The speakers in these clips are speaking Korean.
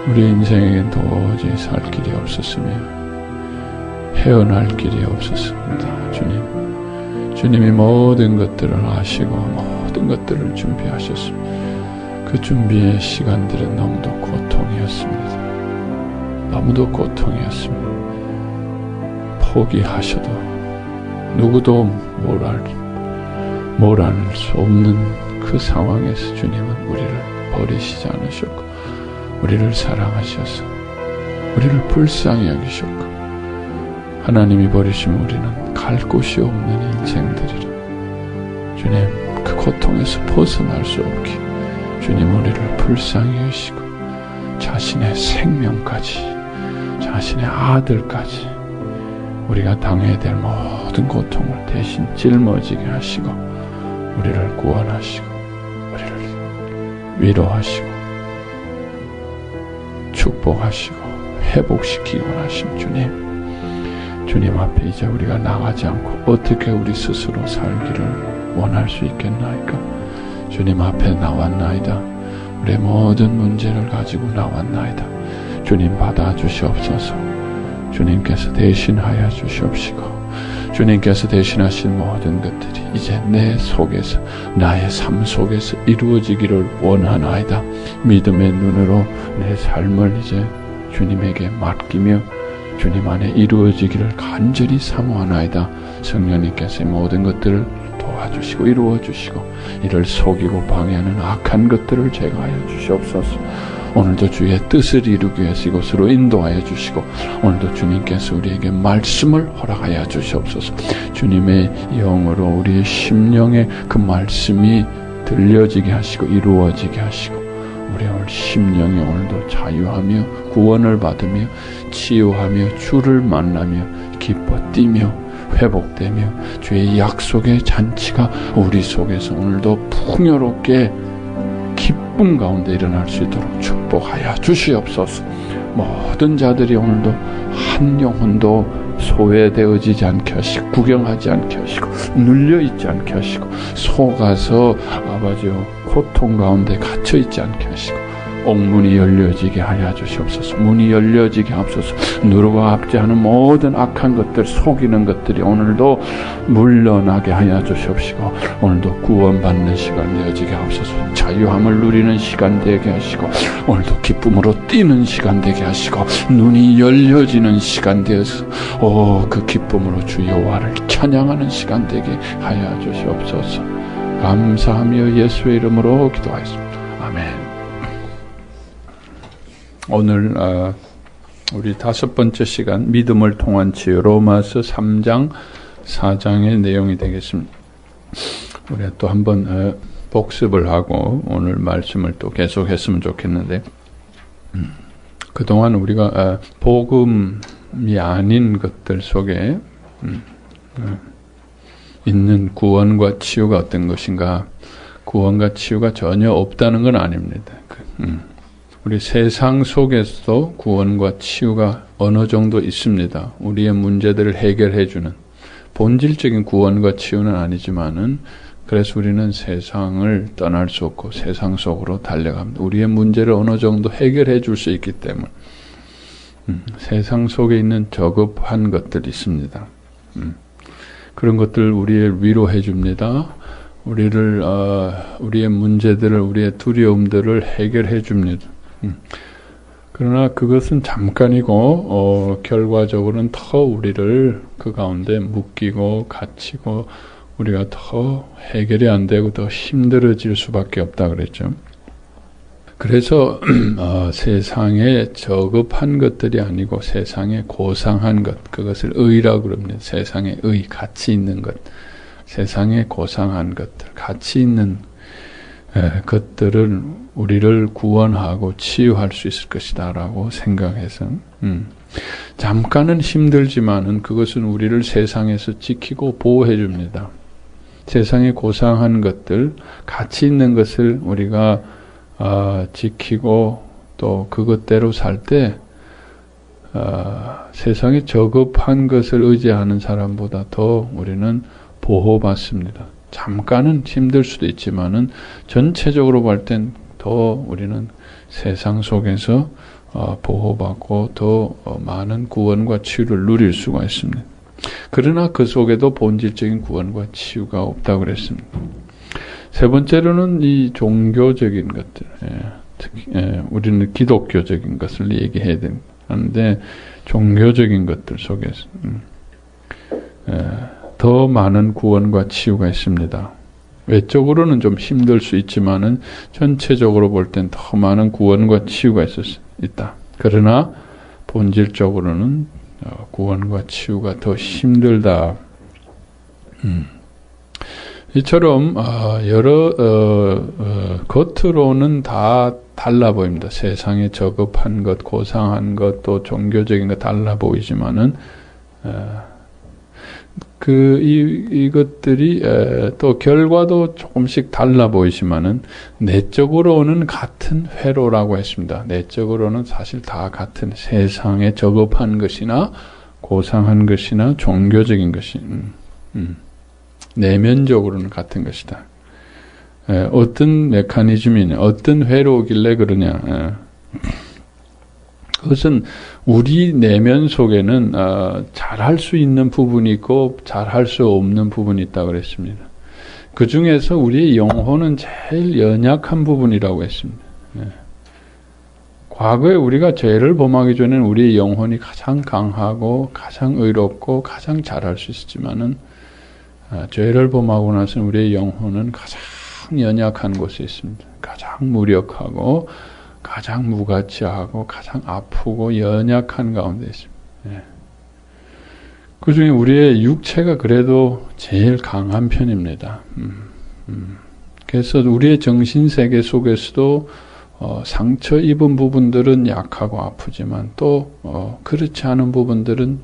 우리 인생에 도저히 살 길이 없었으며 헤어날 길이 없었습니다. 주님이 모든 것들을 아시고 모든 것들을 준비하셨습니다. 그 준비의 시간들은 너무도 고통이었습니다. 너무도 고통이었습니다. 포기하셔도 누구도 뭘 알 수 없는 그 상황에서 주님은 우리를 버리시지 않으셨고 우리를 사랑하셔서 우리를 불쌍히 여기셨고 하나님이 버리시면 우리는 갈 곳이 없는 인생들이라. 주님 그 고통에서 벗어날 수 없게 주님 우리를 불쌍히 여기시고 자신의 생명까지 자신의 아들까지 우리가 당해야 될 모든 고통을 대신 짊어지게 하시고 우리를 구원하시고 우리를 위로하시고 축복하시고 회복시키고 하신 주님 앞에 이제 우리가 나가지 않고 어떻게 우리 스스로 살기를 원할 수 있겠나이까? 주님 앞에 나왔나이다. 우리의 모든 문제를 가지고 나왔나이다. 주님 받아주시옵소서. 주님께서 대신하여 주시옵시고 주님께서 대신하신 모든 것들이 이제 내 속에서 나의 삶 속에서 이루어지기를 원하나이다. 믿음의 눈으로 내 삶을 이제 주님에게 맡기며 주님 안에 이루어지기를 간절히 사모하나이다. 성령님께서 모든 것들을 도와주시고 이루어주시고 이를 속이고 방해하는 악한 것들을 제거하여 주시옵소서. 오늘도 주의 뜻을 이루기 위해서 이곳으로 인도하여 주시고 오늘도 주님께서 우리에게 말씀을 허락하여 주시옵소서. 주님의 영으로 우리의 심령에 그 말씀이 들려지게 하시고 이루어지게 하시고 우리의 심령이 오늘도 자유하며 구원을 받으며 치유하며 주를 만나며 기뻐 뛰며 회복되며 주의 약속의 잔치가 우리 속에서 오늘도 풍요롭게 기쁨 가운데 일어날 수 있도록 축복하여 주시옵소서. 모든 자들이 오늘도 한 영혼도 소외되어지지 않게 하시고 구경하지 않게 하시고 눌려있지 않게 하시고 속아서 아버지여 고통 가운데 갇혀있지 않게 하시고 옥문이 열려지게 하여 주시옵소서. 문이 열려지게 하옵소서. 누르고 압제하는 모든 악한 것들 속이는 것들이 오늘도 물러나게 하여 주시옵시고 오늘도 구원받는 시간 되어지게 하옵소서. 자유함을 누리는 시간 되게 하시고 오늘도 기쁨으로 뛰는 시간 되게 하시고 눈이 열려지는 시간 되어서 그 기쁨으로 주 여호와를 찬양하는 시간 되게 하여 주시옵소서. 감사하며 예수의 이름으로 기도하였습니다. 아멘. 오늘 우리 5번째 시간 믿음을 통한 치유 로마서 3장 4장의 내용이 되겠습니다. 우리가 또 한번 복습을 하고 오늘 말씀을 또 계속했으면 좋겠는데 그동안 우리가 복음이 아닌 것들 속에 있는 구원과 치유가 어떤 것인가? 구원과 치유가 전혀 없다는 건 아닙니다. 우리 세상 속에서도 구원과 치유가 어느 정도 있습니다. 우리의 문제들을 해결해주는 본질적인 구원과 치유는 아니지만은 그래서 우리는 세상을 떠날 수 없고 세상 속으로 달려갑니다. 우리의 문제를 어느 정도 해결해 줄 수 있기 때문에 세상 속에 있는 저급한 것들이 있습니다. 그런 것들 우리를 위로해 줍니다. 우리의 문제들을 우리의 두려움들을 해결해 줍니다. 그러나 그것은 잠깐이고 결과적으로는 더 우리를 그 가운데 묶이고 갇히고 우리가 더 해결이 안 되고 더 힘들어질 수밖에 없다 그랬죠. 그래서 세상에 저급한 것들이 아니고 세상에 고상한 것, 그것을 의라고 그럽니다. 세상에 의, 가치 있는 것, 세상에 고상한 것들, 가치 있는 것들은 우리를 구원하고 치유할 수 있을 것이다 라고 생각해서 잠깐은 힘들지만은 그것은 우리를 세상에서 지키고 보호해 줍니다. 세상에 고상한 것들, 가치 있는 것을 우리가 지키고 또 그것대로 살 때 세상에 저급한 것을 의지하는 사람보다 더 우리는 보호받습니다. 잠깐은 힘들 수도 있지만은 전체적으로 볼 땐 더 우리는 세상 속에서 보호받고 더 많은 구원과 치유를 누릴 수가 있습니다. 그러나 그 속에도 본질적인 구원과 치유가 없다고 그랬습니다. 세 번째로는 이 종교적인 것들, 특히 우리는 기독교적인 것을 얘기해야 되는데 종교적인 것들 속에서 더 많은 구원과 치유가 있습니다. 외적으로는 좀 힘들 수 있지만은 전체적으로 볼 땐 더 많은 구원과 치유가 있다. 그러나 본질적으로는 구원과 치유가 더 힘들다. 이처럼 여러 겉으로는 다 달라 보입니다. 세상에 저급한 것, 고상한 것, 또 종교적인 것 달라 보이지만은 이것들이 또 결과도 조금씩 달라 보이지만은 내적으로는 같은 회로라고 했습니다. 내적으로는 사실 다 같은 세상에 저급한 것이나 고상한 것이나 종교적인 것이 내면적으로는 같은 것이다. 어떤 메커니즘이냐, 어떤 회로길래 그러냐. 그것은 우리 내면 속에는 잘할 수 있는 부분이 있고 잘할 수 없는 부분이 있다고 그랬습니다. 그 중에서 우리의 영혼은 제일 연약한 부분이라고 했습니다. 과거에 우리가 죄를 범하기 전에는 우리의 영혼이 가장 강하고 가장 의롭고 가장 잘할 수 있었지만은 죄를 범하고 나서는 우리의 영혼은 가장 연약한 곳에 있습니다. 가장 무력하고 가장 무가치하고 가장 아프고 연약한 가운데 있습니다. 그 중에 우리의 육체가 그래도 제일 강한 편입니다. 그래서 우리의 정신세계 속에서도 상처 입은 부분들은 약하고 아프지만 또 그렇지 않은 부분들은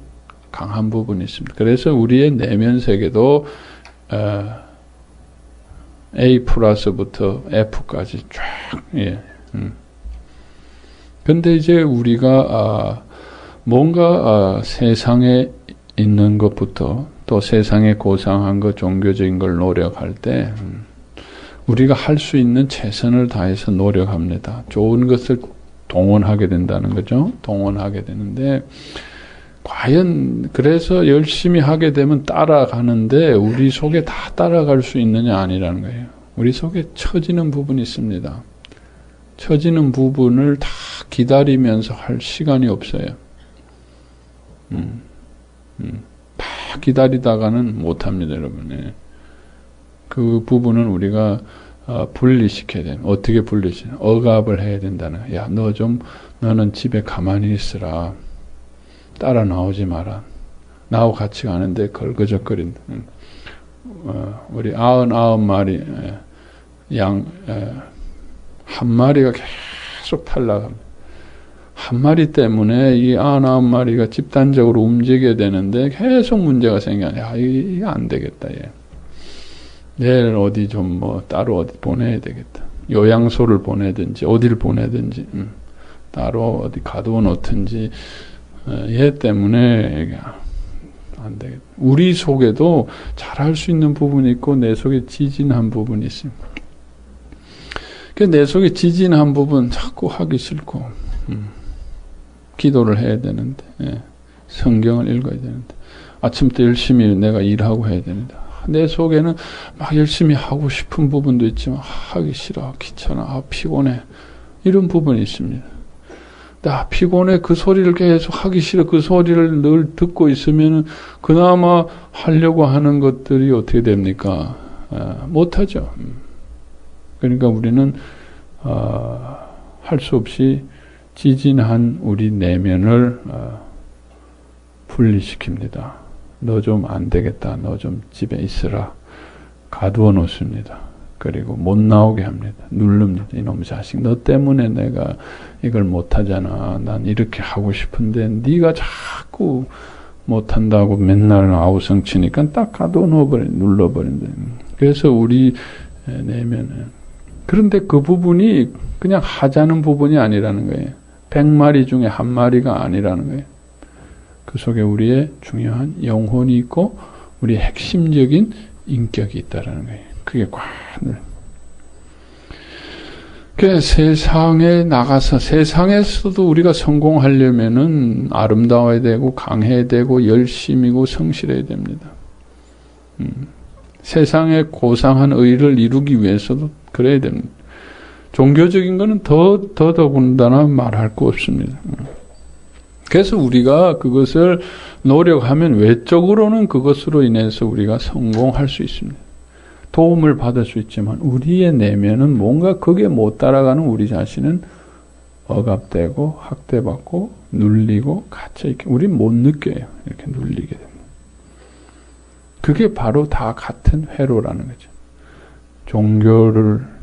강한 부분이 있습니다. 그래서 우리의 내면 세계도 A 플러스부터 F까지 쫙 근데 이제 우리가 뭔가 세상에 있는 것부터 또 세상에 고상한 것, 종교적인 걸 노력할 때 우리가 할 수 있는 최선을 다해서 노력합니다. 좋은 것을 동원하게 된다는 거죠. 동원하게 되는데 과연 그래서 열심히 하게 되면 따라가는데 우리 속에 다 따라갈 수 있느냐 아니라는 거예요. 우리 속에 처지는 부분이 있습니다. 처지는 부분을 다 기다리면서 할 시간이 없어요. 다 기다리다가는 못합니다, 여러분. 그 부분은 우리가 분리시켜야 돼요. 어떻게 분리시켜? 억압을 해야 된다는 거예요. 야, 너는 집에 가만히 있으라. 따라 나오지 마라. 나하고 같이 가는데 걸거적거린다. 우리 99마리 양 한 마리가 계속 탈락합니다. 한 마리 때문에 이 99마리가 집단적으로 움직여야 되는데 계속 문제가 생겨요. 야, 이게 안 되겠다. 얘. 내일 어디 좀 따로 어디 보내야 되겠다. 요양소를 보내든지 어디를 보내든지 따로 어디 가두어 놓든지 얘 때문에 안 되겠다. 우리 속에도 잘할 수 있는 부분이 있고 내 속에 지진한 부분이 있습니다. 내 속에 지진한 부분 자꾸 하기 싫고 기도를 해야 되는데 성경을 읽어야 되는데 아침부터 열심히 내가 일하고 해야 되는데 내 속에는 막 열심히 하고 싶은 부분도 있지만 하기 싫어, 귀찮아, 피곤해 이런 부분이 있습니다. 나 피곤해 그 소리를 계속 하기 싫어 그 소리를 늘 듣고 있으면 그나마 하려고 하는 것들이 어떻게 됩니까? 못하죠. 그러니까 우리는 할 수 없이 지진한 우리 내면을 분리시킵니다. 너 좀 안 되겠다. 너 좀 집에 있으라. 가두어 놓습니다. 그리고 못 나오게 합니다. 누릅니다. 이놈 자식 너 때문에 내가 이걸 못하잖아. 난 이렇게 하고 싶은데 네가 자꾸 못한다고 맨날 아우성치니까 딱 가둬 놓아버려 눌러버린다. 그래서 우리 내면은 그런데 그 부분이 그냥 하자는 부분이 아니라는 거예요. 100마리 중에 한 마리가 아니라는 거예요. 그 속에 우리의 중요한 영혼이 있고 우리의 핵심적인 인격이 있다라는 거예요. 그게 관을. 그 세상에 나가서 세상에서도 우리가 성공하려면은 아름다워야 되고 강해야 되고 열심이고 성실해야 됩니다. 세상의 고상한 의를 이루기 위해서도 그래야 됩니다. 종교적인 거는 더더군다나 말할 거 없습니다. 그래서 우리가 그것을 노력하면 외적으로는 그것으로 인해서 우리가 성공할 수 있습니다. 도움을 받을 수 있지만 우리의 내면은 뭔가 거기에 못 따라가는 우리 자신은 억압되고 학대받고 눌리고 갇혀있게 우린 못 느껴요. 이렇게 눌리게 됩니다. 그게 바로 다 같은 회로라는 거죠.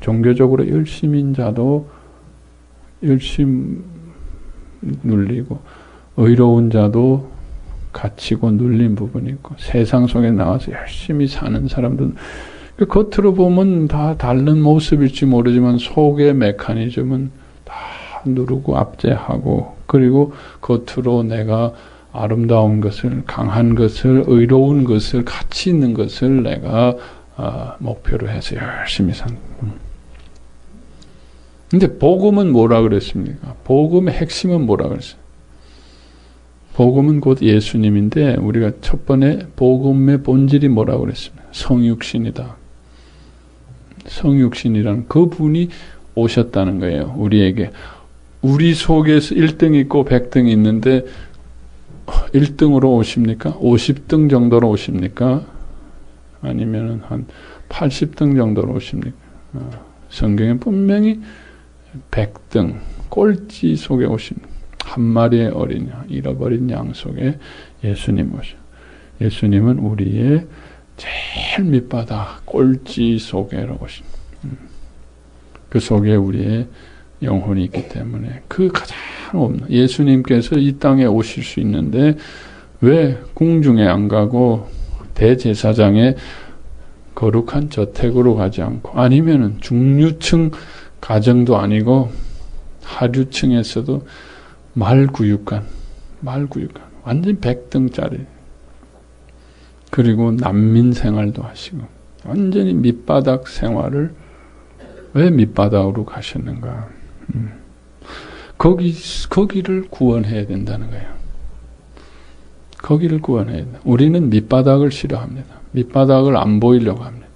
종교적으로 열심인 자도 열심히 눌리고 의로운 자도 갇히고 눌린 부분이 있고 세상 속에 나와서 열심히 사는 사람들은 겉으로 보면 다 다른 모습일지 모르지만 속의 메커니즘은 다 누르고 압제하고 그리고 겉으로 내가 아름다운 것을 강한 것을 의로운 것을 가치 있는 것을 내가 목표로 해서 열심히 산. 근데 복음은 뭐라 그랬습니까? 복음의 핵심은 뭐라 그랬어요? 복음은 곧 예수님인데 우리가 첫 번에 복음의 본질이 뭐라 그랬습니까? 성육신이다. 성육신이라는 그분이 오셨다는 거예요. 우리에게. 우리 속에서 1등 있고 100등이 있는데 1등으로 오십니까? 50등 정도로 오십니까? 아니면 한 80등 정도로 오십니까? 성경에 분명히 100등, 꼴찌 속에 오십니다. 한 마리의 어린 양, 잃어버린 양 속에 예수님 오셔. 예수님은 우리의 제일 밑바닥, 꼴찌 속에로 오신. 그 속에 우리의 영혼이 있기 때문에 그 가장 없는 예수님께서 이 땅에 오실 수 있는데 왜 궁중에 안 가고 대제사장의 거룩한 저택으로 가지 않고 아니면은 중류층 가정도 아니고 하류층에서도 말구육간 완전 100등짜리 그리고 난민 생활도 하시고 완전히 밑바닥 생활을 왜 밑바닥으로 가셨는가? 거기를 구원해야 된다는 거예요. 거기를 구원해야 된다. 우리는 밑바닥을 싫어합니다. 밑바닥을 안 보이려고 합니다.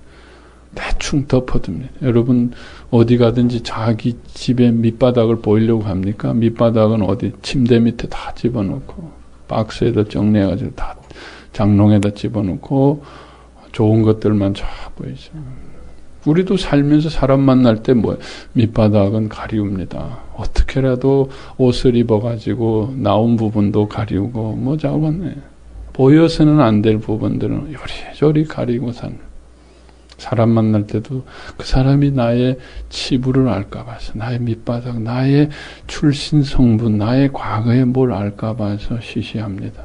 대충 덮어둡니다. 여러분 어디 가든지 자기 집의 밑바닥을 보이려고 합니까? 밑바닥은 어디 침대 밑에 다 집어넣고 박스에다 정리해가지고 다 장롱에다 집어넣고 좋은 것들만 쫙 보이죠. 우리도 살면서 사람 만날 때 밑바닥은 가리웁니다. 어떻게라도 옷을 입어가지고 나온 부분도 가리우고 자고네. 보여서는 안 될 부분들은 요리조리 가리고 사는. 사람 만날 때도 그 사람이 나의 치부를 알까 봐서 나의 밑바닥, 나의 출신 성분, 나의 과거에 뭘 알까 봐서 시시합니다.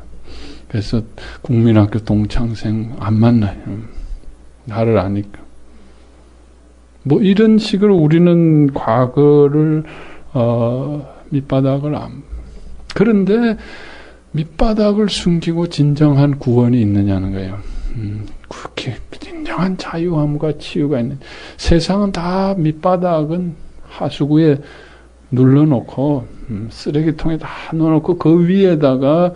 그래서 국민학교 동창생 안 만나요. 나를 아니까. 이런 식으로 우리는 과거를 밑바닥을 그런데 밑바닥을 숨기고 진정한 구원이 있느냐는 거예요. 그렇게 진정한 자유함과 치유가 있는 세상은 다 밑바닥은 하수구에 눌러놓고 쓰레기통에 다 넣어놓고 그 위에다가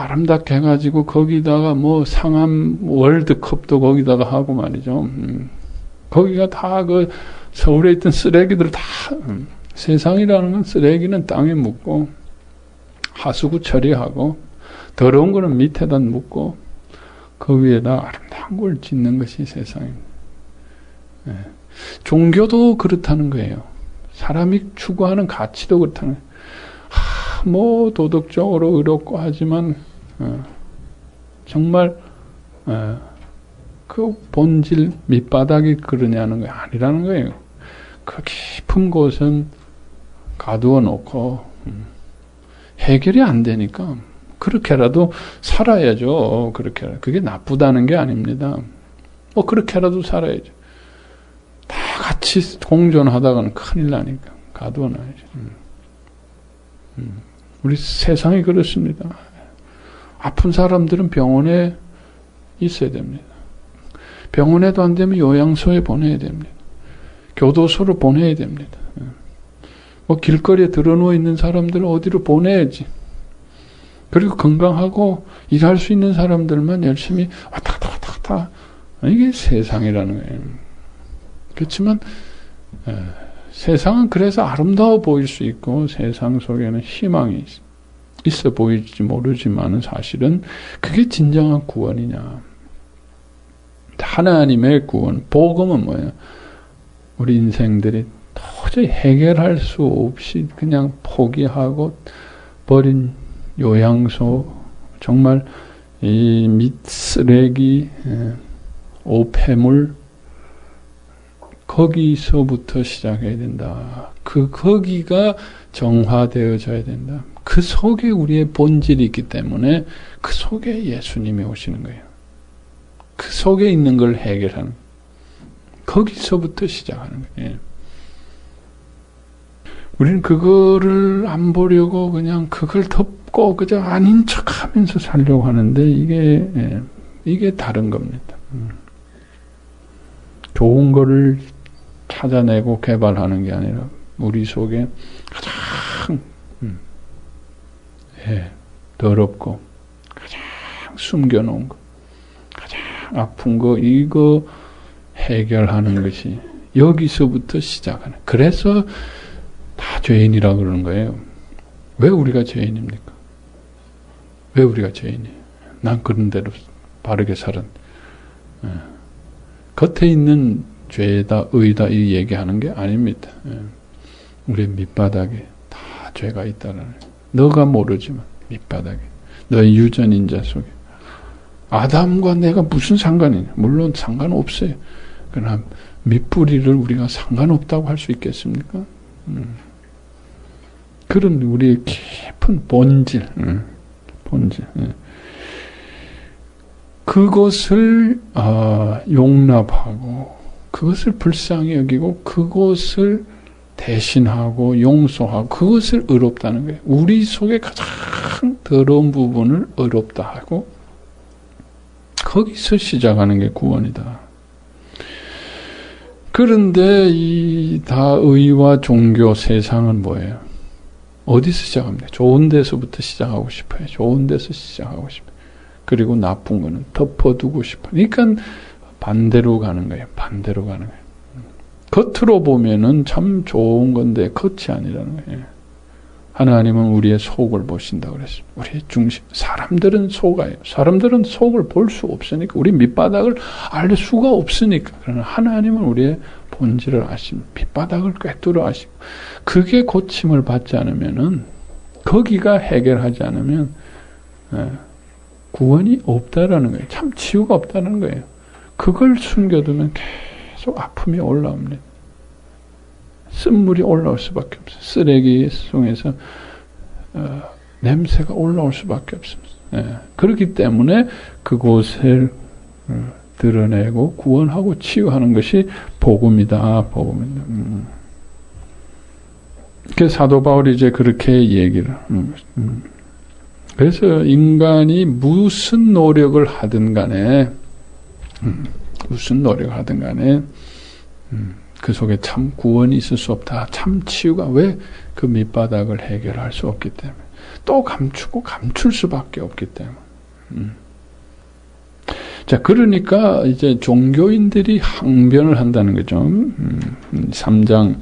아름답게 해가지고 거기다가 상암 월드컵도 거기다가 하고 말이죠. 거기가 다 서울에 있던 쓰레기들 다 세상이라는 건 쓰레기는 땅에 묻고 하수구 처리하고 더러운 거는 밑에다 묻고 그 위에다 아름다운 걸 짓는 것이 세상입니다. 네. 종교도 그렇다는 거예요. 사람이 추구하는 가치도 그렇다는 거예요. 도덕적으로 의롭고 하지만 정말 그 본질 밑바닥이 그러냐는 게 아니라는 거예요. 그 깊은 곳은 가두어 놓고 해결이 안 되니까 그렇게라도 살아야죠. 그게 나쁘다는 게 아닙니다. 그렇게라도 살아야죠. 다 같이 공존하다가는 큰일 나니까 가두어 놔야죠. 우리 세상이 그렇습니다. 아픈 사람들은 병원에 있어야 됩니다. 병원에도 안 되면 요양소에 보내야 됩니다. 교도소로 보내야 됩니다. 뭐 길거리에 드러누워 있는 사람들을 어디로 보내야지. 그리고 건강하고 일할 수 있는 사람들만 열심히 왔다 갔다. 이게 세상이라는 거예요. 그렇지만 세상은 그래서 아름다워 보일 수 있고 세상 속에는 희망이 있어 보일지 모르지만 사실은 그게 진정한 구원이냐. 하나님의 구원, 복음은 뭐예요? 우리 인생들이 도저히 해결할 수 없이 그냥 포기하고 버린 요양소, 정말 이 밑쓰레기, 오폐물, 거기서부터 시작해야 된다. 거기가 정화되어져야 된다. 그 속에 우리의 본질이 있기 때문에 그 속에 예수님이 오시는 거예요. 그 속에 있는 걸 해결하는, 거기서부터 시작하는 거예요. 우리는 그거를 안 보려고 그냥 그걸 덮고 그저 아닌 척 하면서 살려고 하는데 이게 다른 겁니다. 좋은 거를 찾아내고 개발하는 게 아니라 우리 속에 가장 더럽고 가장 숨겨놓은 거, 가장 아픈 거, 이거 해결하는 것이 여기서부터 시작하는. 그래서 다 죄인이라 그러는 거예요. 왜 우리가 죄인입니까? 왜 우리가 죄인이에요? 난 그런 대로 바르게 살은. 겉에 있는 죄다, 의다 이 얘기하는 게 아닙니다. 우리 밑바닥에 다 죄가 있다는. 너가 모르지만 밑바닥에 너의 유전인자 속에 아담과 내가 무슨 상관이냐? 물론 상관없어요. 그러나 밑뿌리를 우리가 상관없다고 할 수 있겠습니까? 그런 우리의 깊은 본질, 그것을 용납하고 그것을 불쌍히 여기고 그것을 대신하고 용서하고 그것을 의롭다는 거예요. 우리 속에 가장 더러운 부분을 의롭다 하고 거기서 시작하는 게 구원이다. 그런데 이 다 의와 종교 세상은 뭐예요? 어디서 시작합니까? 좋은 데서부터 시작하고 싶어요. 좋은 데서 시작하고 싶어요. 그리고 나쁜 거는 덮어두고 싶어요. 그러니까 반대로 가는 거예요. 반대로 가는 거예요. 겉으로 보면은 참 좋은 건데 겉이 아니라는 거예요. 하나님은 우리의 속을 보신다고 그랬습니다. 우리의 중심. 사람들은 속아요. 사람들은 속을 볼 수 없으니까, 우리 밑바닥을 알 수가 없으니까. 그러나 하나님은 우리의 본질을 아십니다. 밑바닥을 꿰뚫어 아시고, 그게 고침을 받지 않으면은, 거기가 해결하지 않으면 구원이 없다라는 거예요. 참 치유가 없다는 거예요. 그걸 숨겨두면 계속 아픔이 올라옵니다. 쓴물이 올라올 수밖에 없어요. 쓰레기 속에서 냄새가 올라올 수밖에 없습니다. 그렇기 때문에 그곳을 드러내고 구원하고 치유하는 것이 복음이다. 복음입니다. 그래서 사도 바울이 이제 그렇게 얘기를. 그래서 인간이 무슨 노력을 하든 간에, 무슨 노력을 하든 간에, 그 속에 참 구원이 있을 수 없다. 참 치유가 왜 그 밑바닥을 해결할 수 없기 때문에. 또 감추고 감출 수밖에 없기 때문에. 자, 그러니까 이제 종교인들이 항변을 한다는 거죠. 3장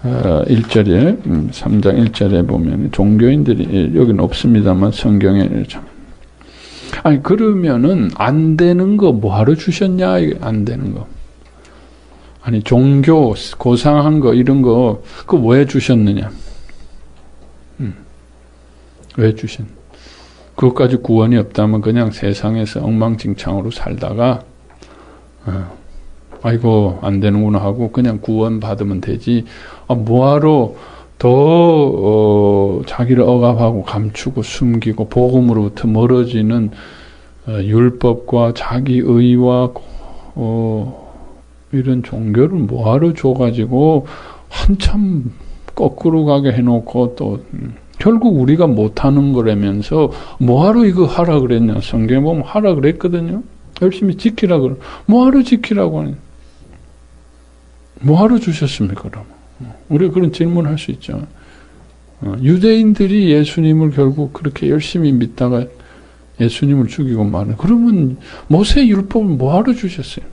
1절에, 3장 1절에 보면 종교인들이, 여기는 없습니다만 성경에, 아니, 그러면은 안 되는 거 뭐하러 주셨냐? 안 되는 거. 아니, 종교, 고상한 거, 이런 거, 그거 왜 주셨느냐? 왜 주신? 그것까지 구원이 없다면 그냥 세상에서 엉망진창으로 살다가, 아이고, 안 되는구나 하고 그냥 구원 받으면 되지. 뭐하러 더, 자기를 억압하고 감추고 숨기고 복음으로부터 멀어지는, 율법과 자기 의와, 이런 종교를 뭐하러 줘가지고 한참 거꾸로 가게 해놓고 또 결국 우리가 못하는 거라면서 뭐하러 이거 하라 그랬냐. 성경에 보면 하라 그랬거든요. 열심히 지키라 그래. 뭐하러 지키라고 하냐. 뭐하러 주셨습니까, 그럼? 우리가 그런 질문을 할 수 있죠. 유대인들이 예수님을 결국 그렇게 열심히 믿다가 예수님을 죽이고 마는, 그러면 모세 율법을 뭐하러 주셨어요?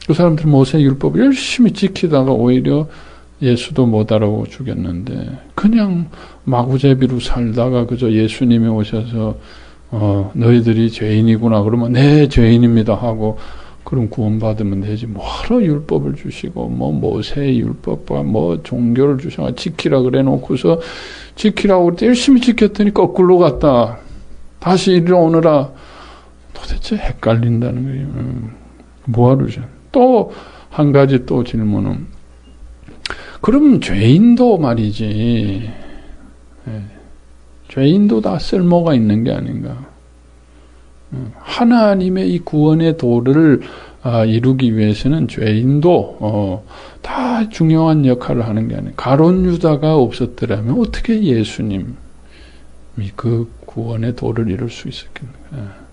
그 사람들 모세 율법을 열심히 지키다가 오히려 예수도 못 알아보고 죽였는데, 그냥 마구제비로 살다가 그저 예수님이 오셔서 너희들이 죄인이구나 그러면 네 죄인입니다 하고 그럼 구원받으면 되지, 뭐하러 율법을 주시고 뭐 모세의 율법과 뭐 종교를 주셔 지키라 그래 놓고서 지키라고 그랬더니 열심히 지켰더니 거꾸로 갔다 다시 이리로 오느라, 도대체 헷갈린다는 거예요. 뭐하러 주셔? 또 한 가지 또 질문은, 그럼 죄인도 말이지, 죄인도 다 쓸모가 있는 게 아닌가? 하나님의 이 구원의 도를 이루기 위해서는 죄인도 다 중요한 역할을 하는 게 아니에요. 가룟 유다가 없었더라면 어떻게 예수님이 그 구원의 도를 이룰 수 있었겠는가?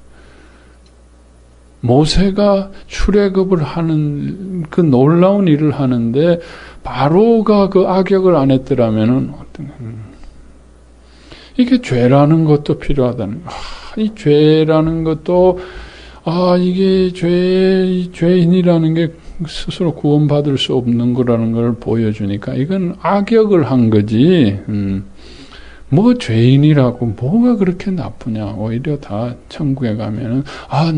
모세가 출애굽을 하는 그 놀라운 일을 하는데 바로가 그 악역을 안 했더라면은 이게 죄라는 것도 필요하다는 거. 이 죄라는 것도 이게 죄인이라는 게 스스로 구원받을 수 없는 거라는 걸 보여주니까 이건 악역을 한 거지. 뭐 죄인이라고 뭐가 그렇게 나쁘냐. 오히려 다 천국에 가면은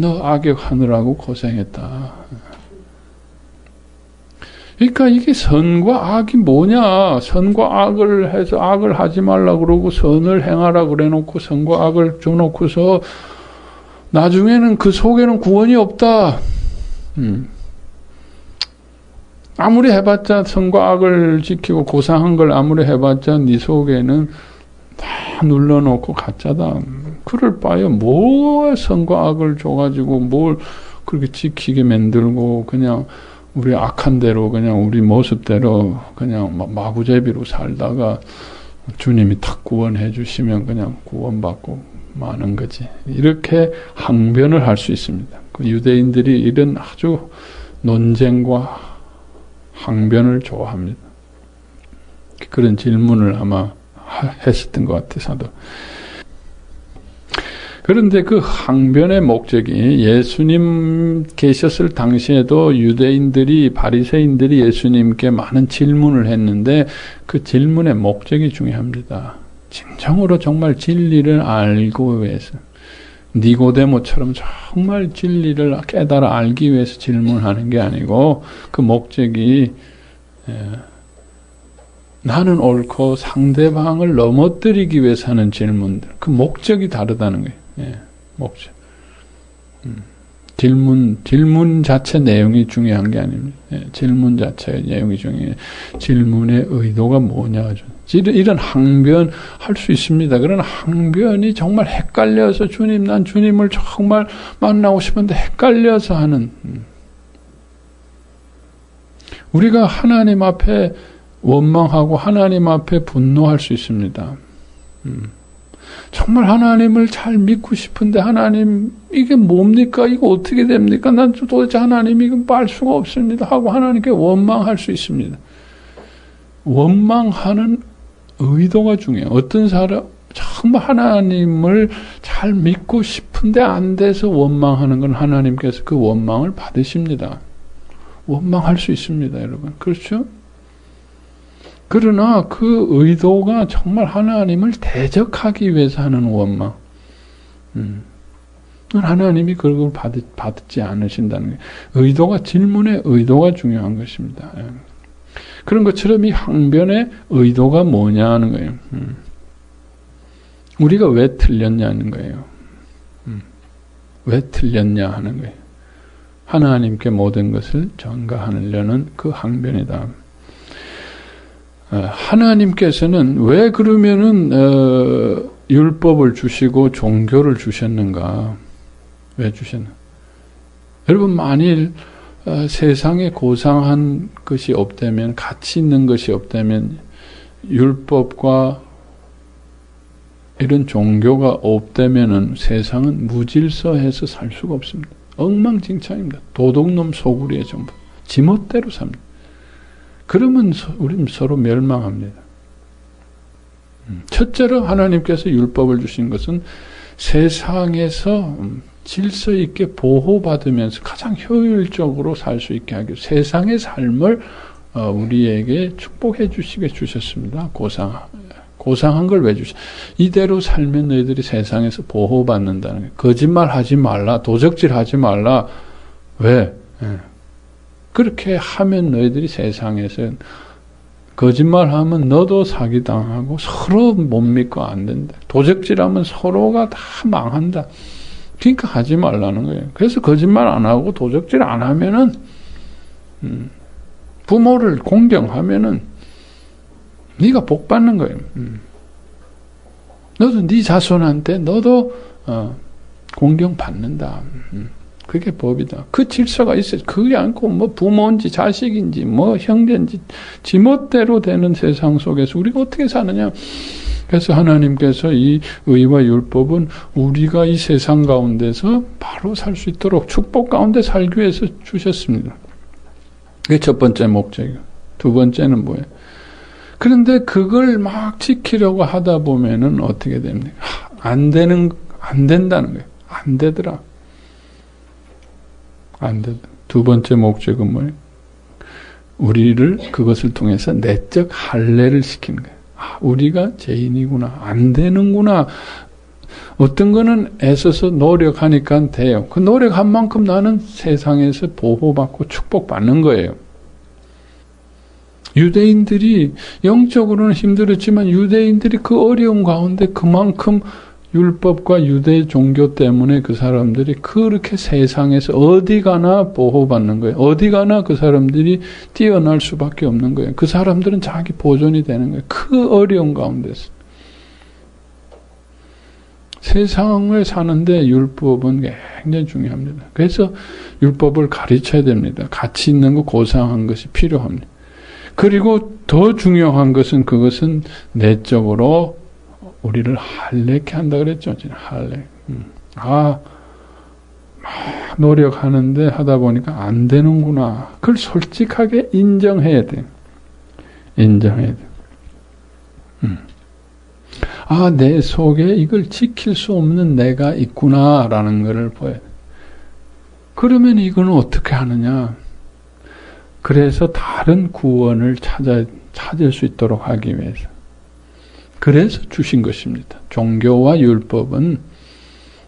너 악역 하느라고 고생했다. 그러니까 이게 선과 악이 뭐냐. 선과 악을 해서 악을 하지 말라 그러고 선을 행하라 그래 놓고 선과 악을 줘놓고서 나중에는 그 속에는 구원이 없다. 아무리 해봤자 선과 악을 지키고 고상한 걸 아무리 해봤자 네 속에는 다 눌러놓고 가짜다. 그럴 바에 뭘 선과 악을 줘가지고 뭘 그렇게 지키게 만들고 그냥 우리 악한 대로 그냥 우리 모습대로 그냥 마구제비로 살다가 주님이 탁 구원해 주시면 그냥 구원받고 마는 거지. 이렇게 항변을 할 수 있습니다. 그 유대인들이 이런 아주 논쟁과 항변을 좋아합니다. 그런 질문을 아마 했었던 것 같아서도. 그런데 그 항변의 목적이 예수님 계셨을 당시에도 유대인들이 바리새인들이 예수님께 많은 질문을 했는데 그 질문의 목적이 중요합니다. 진정으로 정말 진리를 알고 위해서 니고데모처럼 정말 진리를 깨달아 알기 위해서 질문하는 게 아니고 그 목적이 나는 옳고 상대방을 넘어뜨리기 위해서 하는 질문들, 그 목적이 다르다는 거예요. 목적. 질문 자체 내용이 중요한 게 아닙니다. 질문 자체 내용이 중요해요. 질문의 의도가 뭐냐. 이런 항변 할 수 있습니다. 그런 항변이 정말 헷갈려서 난 주님을 정말 만나고 싶은데 헷갈려서 하는. 우리가 하나님 앞에 원망하고 하나님 앞에 분노할 수 있습니다. 정말 하나님을 잘 믿고 싶은데 하나님 이게 뭡니까? 이거 어떻게 됩니까? 난 도대체 하나님 이거 알 수가 없습니다 하고 하나님께 원망할 수 있습니다. 원망하는 의도가 중요해요. 어떤 사람 정말 하나님을 잘 믿고 싶은데 안 돼서 원망하는 건 하나님께서 그 원망을 받으십니다. 원망할 수 있습니다, 여러분. 그렇죠? 그러나 그 의도가 정말 하나님을 대적하기 위해서 하는 원망. 하나님이 그걸 받지 않으신다는 거예요. 의도가, 질문의 의도가 중요한 것입니다. 그런 것처럼 이 항변의 의도가 뭐냐 하는 거예요. 우리가 왜 틀렸냐는 거예요. 왜 틀렸냐 하는 거예요. 하나님께 모든 것을 전가하려는 그 항변이다. 하나님께서는 왜 그러면은 율법을 주시고 종교를 주셨는가? 왜 주셨나? 여러분, 만일 세상에 고상한 것이 없다면, 가치 있는 것이 없다면, 율법과 이런 종교가 없다면은 세상은 무질서해서 살 수가 없습니다. 엉망진창입니다. 도둑놈 소굴이에 전부. 지멋대로 삽니다. 그러면 우리는 서로 멸망합니다. 첫째로 하나님께서 율법을 주신 것은 세상에서 질서 있게 보호받으면서 가장 효율적으로 살 수 있게 하기, 세상의 삶을 우리에게 축복해 주시게 주셨습니다. 고상한 걸 왜 주시? 이대로 살면 너희들이 세상에서 보호받는다는 거예요. 거짓말 하지 말라, 도적질 하지 말라. 왜? 그렇게 하면 너희들이 세상에서 거짓말하면 너도 사기당하고 서로 못 믿고 안 된다. 도적질하면 서로가 다 망한다. 그러니까 하지 말라는 거예요. 그래서 거짓말 안 하고 도적질 안 하면은 부모를 공경하면은 네가 복 받는 거예요. 너도 네 자손한테 너도 공경 받는다. 그게 법이다. 그 질서가 있어요. 그게 않고 뭐 부모인지 자식인지 뭐 형제인지 지멋대로 되는 세상 속에서 우리가 어떻게 사느냐. 그래서 하나님께서 이 의와 율법은 우리가 이 세상 가운데서 바로 살 수 있도록 축복 가운데 살기 위해서 주셨습니다. 그게 첫 번째 목적이고, 두 번째는 뭐예요? 그런데 그걸 막 지키려고 하다 보면은 어떻게 됩니까? 안 된다는 거예요. 안 되더라. 안 되더라. 두 번째 목적은 뭐예요? 우리를 그것을 통해서 내적 할례를 시키는 거예요. 우리가 죄인이구나. 안 되는구나. 어떤 거는 애써서 노력하니까 돼요. 그 노력한 만큼 나는 세상에서 보호받고 축복받는 거예요. 유대인들이 영적으로는 힘들었지만 유대인들이 그 어려운 가운데 그만큼 율법과 유대 종교 때문에 그 사람들이 그렇게 세상에서 어디 가나 보호받는 거예요. 어디 가나 그 사람들이 뛰어날 수밖에 없는 거예요. 그 사람들은 자기 보존이 되는 거예요. 그 어려운 가운데서. 세상을 사는데 율법은 굉장히 중요합니다. 그래서 율법을 가르쳐야 됩니다. 가치 있는 거, 고상한 것이 필요합니다. 그리고 더 중요한 것은 그것은 내적으로 우리를 할례케 한다 그랬죠. 할례. 막 노력하는데 하다 보니까 안 되는구나. 그걸 솔직하게 인정해야 돼. 인정해야 돼. 내 속에 이걸 지킬 수 없는 내가 있구나라는 것을 보여야 돼. 그러면 이거는 어떻게 하느냐? 그래서 다른 구원을 찾을 수 있도록 하기 위해서. 그래서 주신 것입니다. 종교와 율법은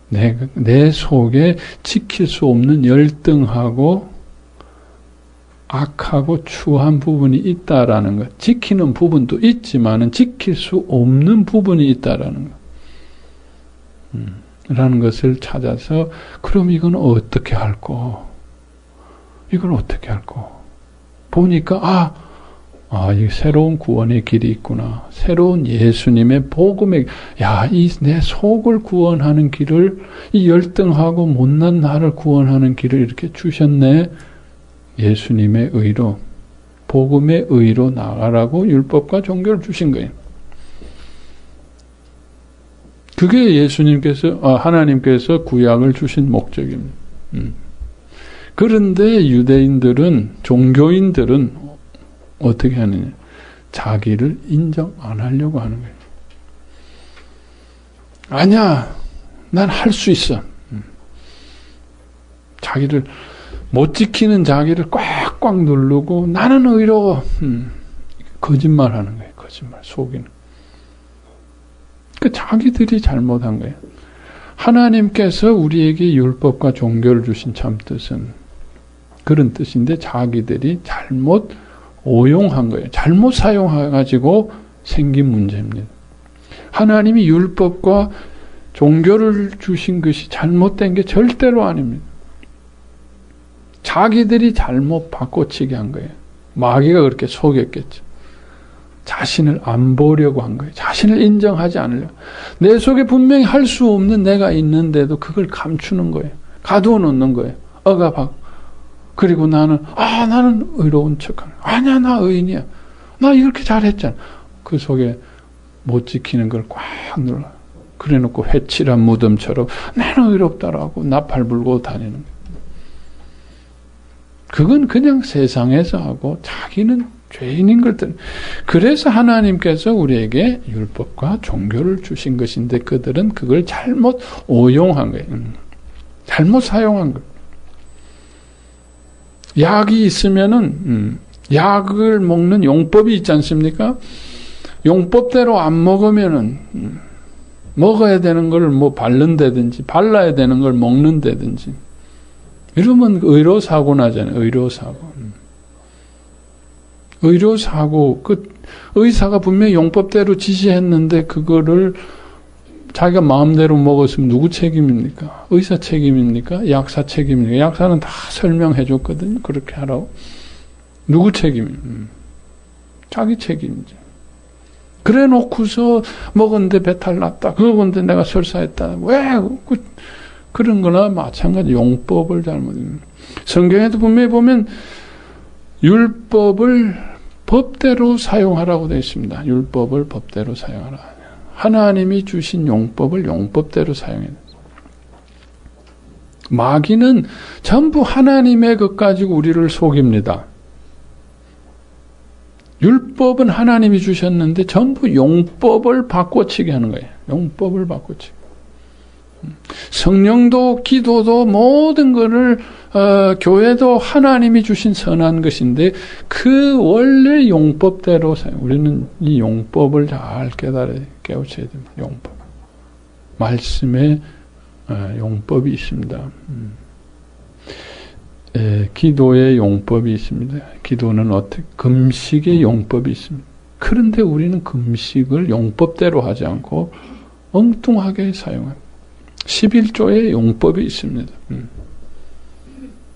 내 속에 지킬 수 없는 열등하고 악하고 추한 부분이 있다라는 것. 지키는 부분도 있지만은 지킬 수 없는 부분이 있다라는 것. 라는 것을 찾아서 그럼 이건 어떻게 할꼬? 이건 어떻게 할꼬? 보니까 이 새로운 구원의 길이 있구나. 새로운 예수님의 복음의, 이 내 속을 구원하는 길을, 이 열등하고 못난 나를 구원하는 길을 이렇게 주셨네. 예수님의 의로, 복음의 의로 나가라고 율법과 종교를 주신 거예요. 그게 하나님께서 구약을 주신 목적입니다. 그런데 유대인들은, 종교인들은 어떻게 하느냐? 자기를 인정 안 하려고 하는 거예요. 아니야, 난 할 수 있어. 자기를 못 지키는 자기를 꽉꽉 누르고 나는 의로워. 거짓말 하는 거예요. 거짓말, 속이는. 자기들이 잘못한 거예요. 하나님께서 우리에게 율법과 종교를 주신 참 뜻은 그런 뜻인데 자기들이 잘못 오용한 거예요. 잘못 사용해가지고 생긴 문제입니다. 하나님이 율법과 종교를 주신 것이 잘못된 게 절대로 아닙니다. 자기들이 잘못 바꿔치기 한 거예요. 마귀가 그렇게 속였겠죠. 자신을 안 보려고 한 거예요. 자신을 인정하지 않으려고. 내 속에 분명히 할 수 없는 내가 있는데도 그걸 감추는 거예요. 가두어 놓는 거예요. 억압하고. 그리고 나는 의로운 척하는 거예요. 아니야, 나 의인이야. 나 이렇게 잘했잖아. 그 속에 못 지키는 걸 꽉 눌러. 그래 놓고 회칠한 무덤처럼 나는 의롭다라고 나팔 불고 다니는 거예요. 그건 그냥 세상에서 하고 자기는 죄인인 것들. 그래서 하나님께서 우리에게 율법과 종교를 주신 것인데 그들은 그걸 잘못 오용한 거예요. 잘못 사용한 거예요. 약이 있으면은 약을 먹는 용법이 있지 않습니까? 용법대로 안 먹으면은 먹어야 되는 걸 뭐 바른다든지 발라야 되는 걸 먹는다든지 이러면 의료사고 나잖아요. 의료사고 그 의사가 분명히 용법대로 지시했는데 그거를 자기가 마음대로 먹었으면 누구 책임입니까? 의사 책임입니까? 약사 책임입니까? 약사는 다 설명해 줬거든요. 그렇게 하라고. 누구 책임입니까? 자기 책임이죠. 그래 놓고서 먹었는데 배탈 났다. 그거건데 내가 설사했다. 왜? 그런 거나 마찬가지 용법을 잘못입니다. 성경에도 분명히 보면 율법을 법대로 사용하라고 되어 있습니다. 율법을 법대로 사용하라. 하나님이 주신 용법을 용법대로 사용해야 됩니다. 마귀는 전부 하나님의 것 가지고 우리를 속입니다. 율법은 하나님이 주셨는데 전부 용법을 바꿔치기 하는 거예요. 용법을 바꿔치기. 성령도 기도도 모든 것을 교회도 하나님이 주신 선한 것인데 그 원래 용법대로 우리는 이 용법을 잘 깨우쳐야 됩니다. 용법. 말씀에 용법이 있습니다. 기도의 용법이 있습니다. 기도는 어떻게 금식의 용법이 있습니다. 그런데 우리는 금식을 용법대로 하지 않고 엉뚱하게 사용합니다. 11조의 용법이 있습니다.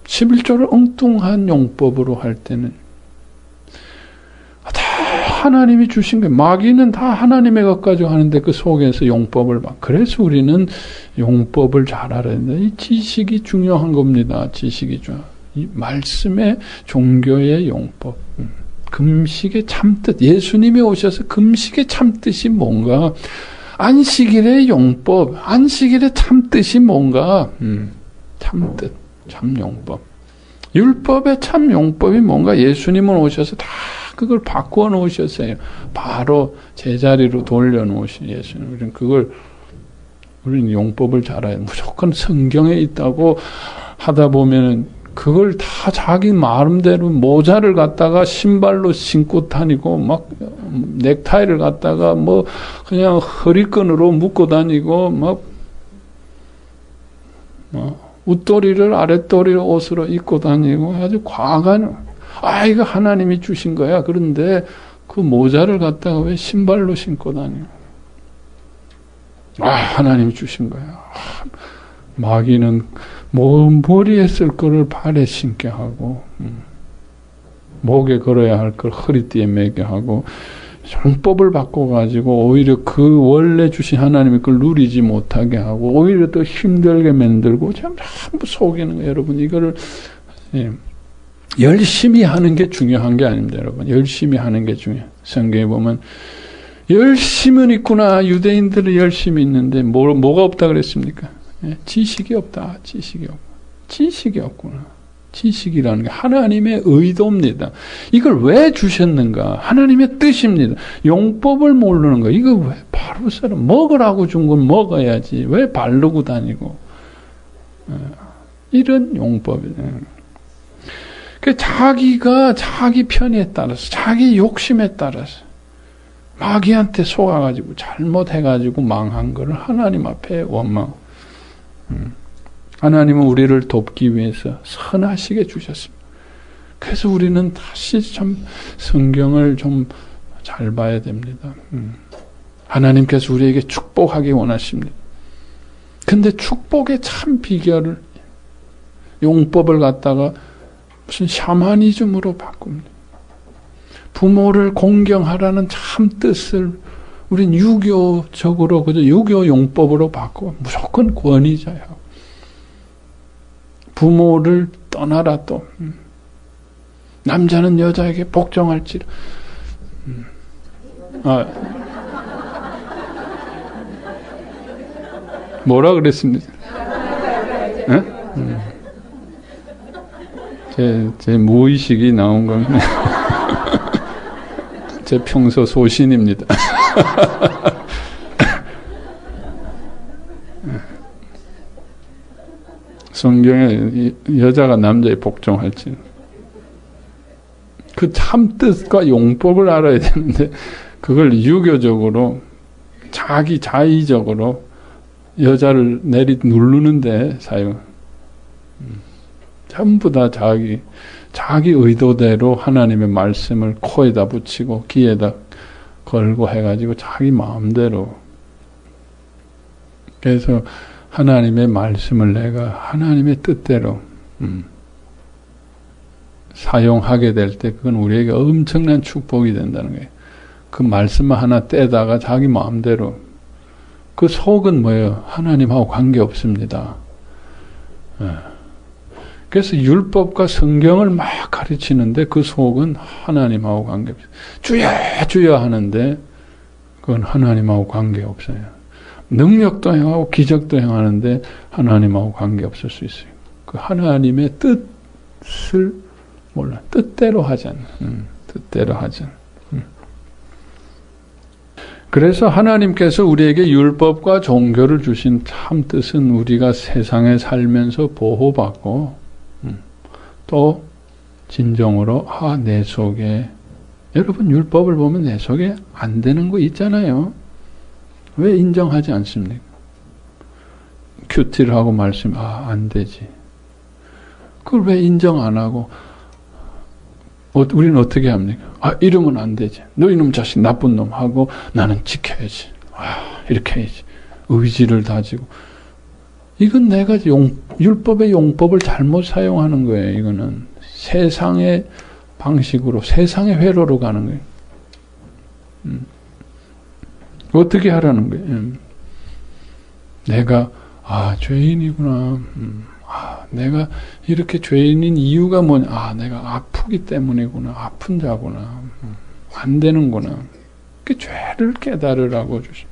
11조를 엉뚱한 용법으로 할 때는 다 하나님이 주신 거예요. 마귀는 다 하나님의 것 가지고 하는데 그 속에서 용법을 그래서 우리는 용법을 잘 알아야 된다. 이 지식이 중요한 겁니다. 지식이 중요한. 이 말씀의 종교의 용법. 금식의 참뜻. 예수님이 오셔서 금식의 참뜻이 뭔가 안식일의 용법, 안식일의 참뜻이 뭔가 참뜻, 참용법. 율법의 참용법이 뭔가 예수님은 오셔서 다 그걸 바꾸어 놓으셨어요. 바로 제자리로 돌려놓으신 예수님. 우리는 용법을 잘 알아요. 무조건 성경에 있다고 하다 보면은 그걸 다 자기 마음대로 모자를 갖다가 신발로 신고 다니고 막 넥타이를 갖다가 뭐 그냥 허리끈으로 묶고 다니고 막 웃도리를 아랫도리 옷으로 입고 다니고 아주 과한 이거 하나님이 주신 거야. 그런데 그 모자를 갖다가 왜 신발로 신고 다니고 하나님이 주신 거야. 마귀는 머리에 쓸 거를 발에 신게 하고 목에 걸어야 할 걸 허리띠에 매게 하고 용법을 바꿔가지고 오히려 그 원래 주신 하나님이 그걸 누리지 못하게 하고 오히려 더 힘들게 만들고 전부 속이는 거예요. 여러분 이거를 열심히 하는 게 중요한 게 아닙니다. 여러분 열심히 하는 게 중요해요. 성경에 보면 열심은 있구나. 유대인들은 열심히 있는데 뭐가 없다 그랬습니까? 지식이 없다. 지식이 없구나. 지식이라는 게 하나님의 의도입니다. 이걸 왜 주셨는가? 하나님의 뜻입니다. 용법을 모르는 거. 이거 왜 바로 사람 먹으라고 준 건 먹어야지. 왜 바르고 다니고? 이런 용법이에요. 자기가 자기 편에 따라서 자기 욕심에 따라서 마귀한테 속아가지고 잘못해가지고 망한 거를 하나님 앞에 원망. 하나님은 우리를 돕기 위해서 선하시게 주셨습니다. 그래서 우리는 다시 좀 성경을 좀 잘 봐야 됩니다. 하나님께서 우리에게 축복하기 원하십니다. 근데 축복의 참 비결을 용법을 갖다가 무슨 샤머니즘으로 바꿉니다. 부모를 공경하라는 참 뜻을 우린 유교적으로 그저 유교 용법으로 바꾸고 무조건 권위자야. 부모를 떠나라 또 남자는 여자에게 복종할지라. 뭐라 그랬습니까? 제 무의식이 나온 겁니다. 제 평소 소신입니다. 성경에 여자가 남자에 복종할지 그 참 뜻과 용법을 알아야 되는데 그걸 유교적으로 자기 자의적으로 여자를 누르는데 사용 전부 다 자기 의도대로 하나님의 말씀을 코에다 붙이고 귀에다 걸고 해가지고 자기 마음대로. 그래서 하나님의 말씀을 내가 하나님의 뜻대로 사용하게 될 때 그건 우리에게 엄청난 축복이 된다는 거예요. 그 말씀만 하나 떼다가 자기 마음대로. 그 속은 뭐예요? 하나님하고 관계없습니다. 그래서 율법과 성경을 막 가르치는데 그 속은 하나님하고 관계없어요. 주여 주여 하는데 그건 하나님하고 관계없어요. 능력도 행하고 기적도 행하는데 하나님하고 관계없을 수 있어요. 그 하나님의 뜻을 몰라. 뜻대로 하잖아. 뜻대로 하잖아. 그래서 하나님께서 우리에게 율법과 종교를 주신 참 뜻은 우리가 세상에 살면서 보호받고 또 진정으로 내 속에 여러분 율법을 보면 내 속에 안 되는 거 있잖아요. 왜 인정하지 않습니까? 큐티를 하고 말씀 안 되지. 그걸 왜 인정 안 하고 우리는 어떻게 합니까? 이러면 안 되지. 너 이놈 자식 나쁜 놈 하고 나는 지켜야지. 이렇게 해야지. 의지를 다지고. 이건 내가 율법의 용법을 잘못 사용하는 거예요. 이거는 세상의 방식으로 세상의 회로로 가는 거예요. 어떻게 하라는 거예요? 내가 죄인이구나. 내가 이렇게 죄인인 이유가 뭐냐? 내가 아프기 때문이구나. 아픈 자구나. 안 되는구나. 그 죄를 깨달으라고 주신.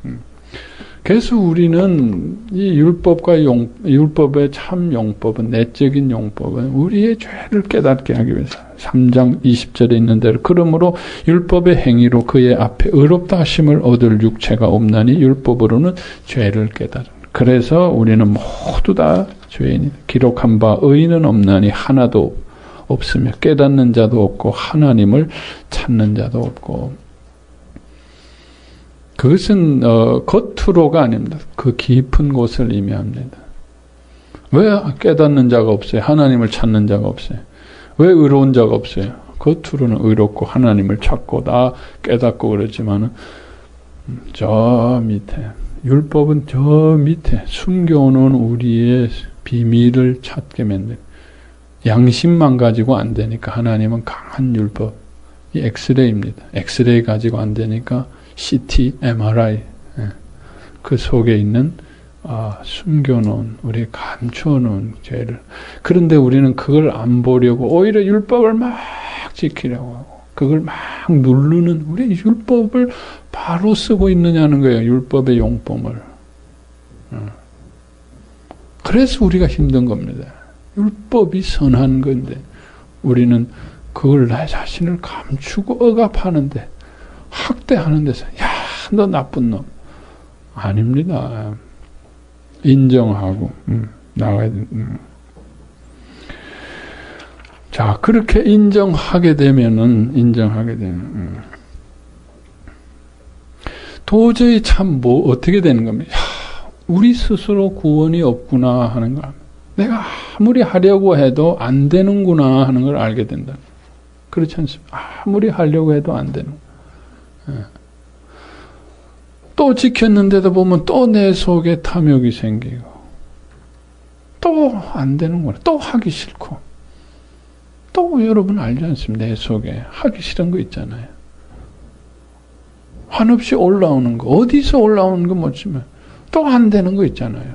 그래서 우리는 이 율법의 참 용법은, 내적인 용법은 우리의 죄를 깨닫게 하기 위해서 3장 20절에 있는 대로 그러므로 율법의 행위로 그의 앞에 의롭다 하심을 얻을 육체가 없나니 율법으로는 죄를 깨달은. 그래서 우리는 모두 다 죄인이다. 기록한 바 의인은 없나니 하나도 없으며 깨닫는 자도 없고 하나님을 찾는 자도 없고. 그것은 겉으로가 아닙니다. 그 깊은 곳을 의미합니다. 왜 깨닫는 자가 없어요? 하나님을 찾는 자가 없어요. 왜 의로운 자가 없어요? 겉으로는 의롭고 하나님을 찾고 다 깨닫고 그러지만은 저 밑에 율법은 저 밑에 숨겨놓은 우리의 비밀을 찾게 만든 양심만 가지고 안 되니까 하나님은 강한 율법 이 엑스레이입니다. 엑스레이 가지고 안 되니까 CT, MRI 그 속에 있는 숨겨놓은 우리 감춰놓은 죄를 그런데 우리는 그걸 안 보려고 오히려 율법을 막 지키려고 하고 그걸 막 누르는 우리 율법을 바로 쓰고 있느냐는 거예요. 율법의 용법을. 그래서 우리가 힘든 겁니다. 율법이 선한 건데 우리는 그걸 나 자신을 감추고 억압하는데 학대하는 데서 너 나쁜 놈. 아닙니다. 인정하고 나가야 돼. 자, 그렇게 인정하게 되면은 도저히 참 어떻게 되는 겁니까? 우리 스스로 구원이 없구나 하는 거. 내가 아무리 하려고 해도 안 되는구나 하는 걸 알게 된다. 그렇지 않습니까? 아무리 하려고 해도 안 되는 거. 또 지켰는데도 보면 또 내 속에 탐욕이 생기고 또 안 되는구나. 또 하기 싫고 또 여러분 알지 않습니까? 내 속에 하기 싫은 거 있잖아요. 한없이 올라오는 거 어디서 올라오는 거 못지만 또 안 되는 거 있잖아요.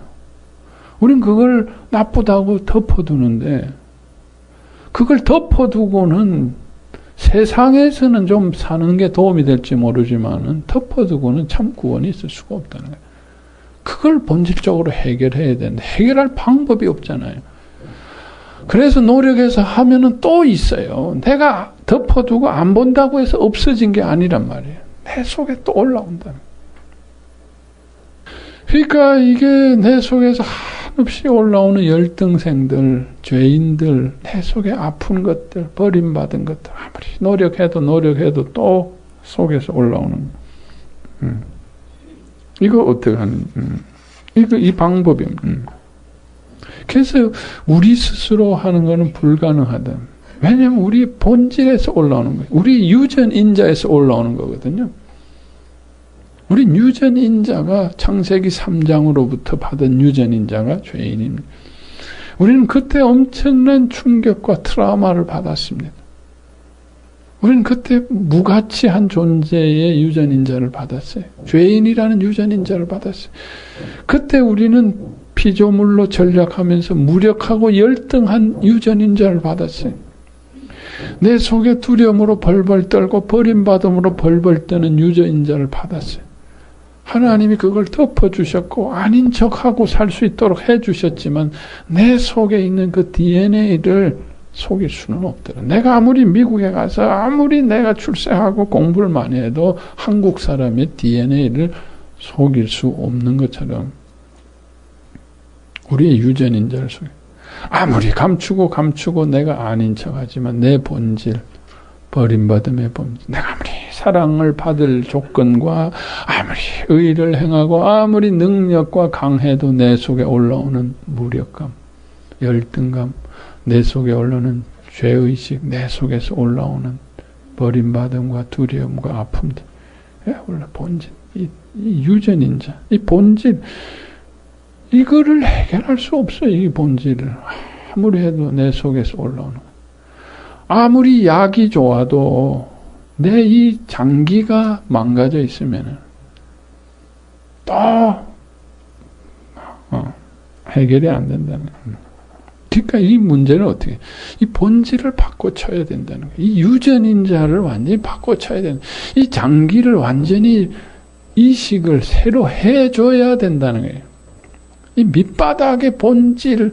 우린 그걸 나쁘다고 덮어두는데 그걸 덮어두고는 세상에서는 좀 사는 게 도움이 될지 모르지만은 덮어두고는 참 구원이 있을 수가 없다는 거예요. 그걸 본질적으로 해결해야 되는데 해결할 방법이 없잖아요. 그래서 노력해서 하면은 또 있어요. 내가 덮어두고 안 본다고 해서 없어진 게 아니란 말이에요. 내 속에 또 올라온다는. 그러니까 이게 내 속에서 한없이 올라오는 열등생들, 죄인들, 내 속에 아픈 것들, 버림받은 것들, 아무리 노력해도 또 속에서 올라오는. 이거 어떻게 하는? 이 방법이. 그래서 우리 스스로 하는 거는 불가능하다. 왜냐하면 우리 본질에서 올라오는 거예요. 우리 유전인자에서 올라오는 거거든요. 우리 유전인자가 창세기 3장으로부터 받은 유전인자가 죄인입니다. 우리는 그때 엄청난 충격과 트라우마를 받았습니다. 우리는 그때 무가치한 존재의 유전인자를 받았어요. 죄인이라는 유전인자를 받았어요. 그때 우리는 피조물로 전락하면서 무력하고 열등한 유전인자를 받았어요. 내 속에 두려움으로 벌벌 떨고 버림받음으로 벌벌 떠는 유전인자를 받았어요. 하나님이 그걸 덮어주셨고 아닌 척하고 살 수 있도록 해주셨지만 내 속에 있는 그 DNA를 속일 수는 없더라. 내가 아무리 미국에 가서 아무리 내가 출세하고 공부를 많이 해도 한국 사람의 DNA를 속일 수 없는 것처럼 우리의 유전인자를 속여. 아무리 감추고 내가 아닌 척하지만 내 본질, 버림받음의 본질, 내가 아무리 사랑을 받을 조건과 아무리 의를 행하고 아무리 능력과 강해도 내 속에 올라오는 무력감, 열등감, 내 속에 올라오는 죄의식, 내 속에서 올라오는 버림받음과 두려움과 아픔들, 원래 본질, 이 유전인자, 이 본질, 이거를 해결할 수 없어요. 이 본질을 아무리 해도 내 속에서 올라오는. 아무리 약이 좋아도 내 이 장기가 망가져 있으면 또 해결이 안 된다는 거예요. 그러니까 이 문제는 어떻게? 이 본질을 바꿔쳐야 된다는 거예요. 이 유전인자를 완전히 바꿔쳐야 되는. 이 장기를 완전히 이식을 새로 해줘야 된다는 거예요. 이 밑바닥의 본질을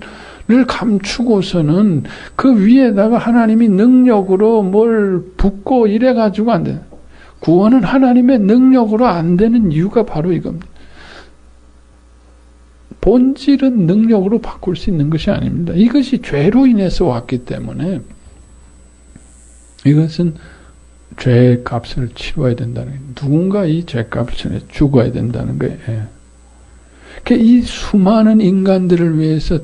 감추고서는 그 위에다가 하나님이 능력으로 뭘 붓고 이래가지고 안 돼. 구원은 하나님의 능력으로 안 되는 이유가 바로 이겁니다. 본질은 능력으로 바꿀 수 있는 것이 아닙니다. 이것이 죄로 인해서 왔기 때문에 이것은 죄의 값을 치러야 된다는 거예요. 누군가 이 죄값을 죽어야 된다는 거예요. 이 수많은 인간들을 위해서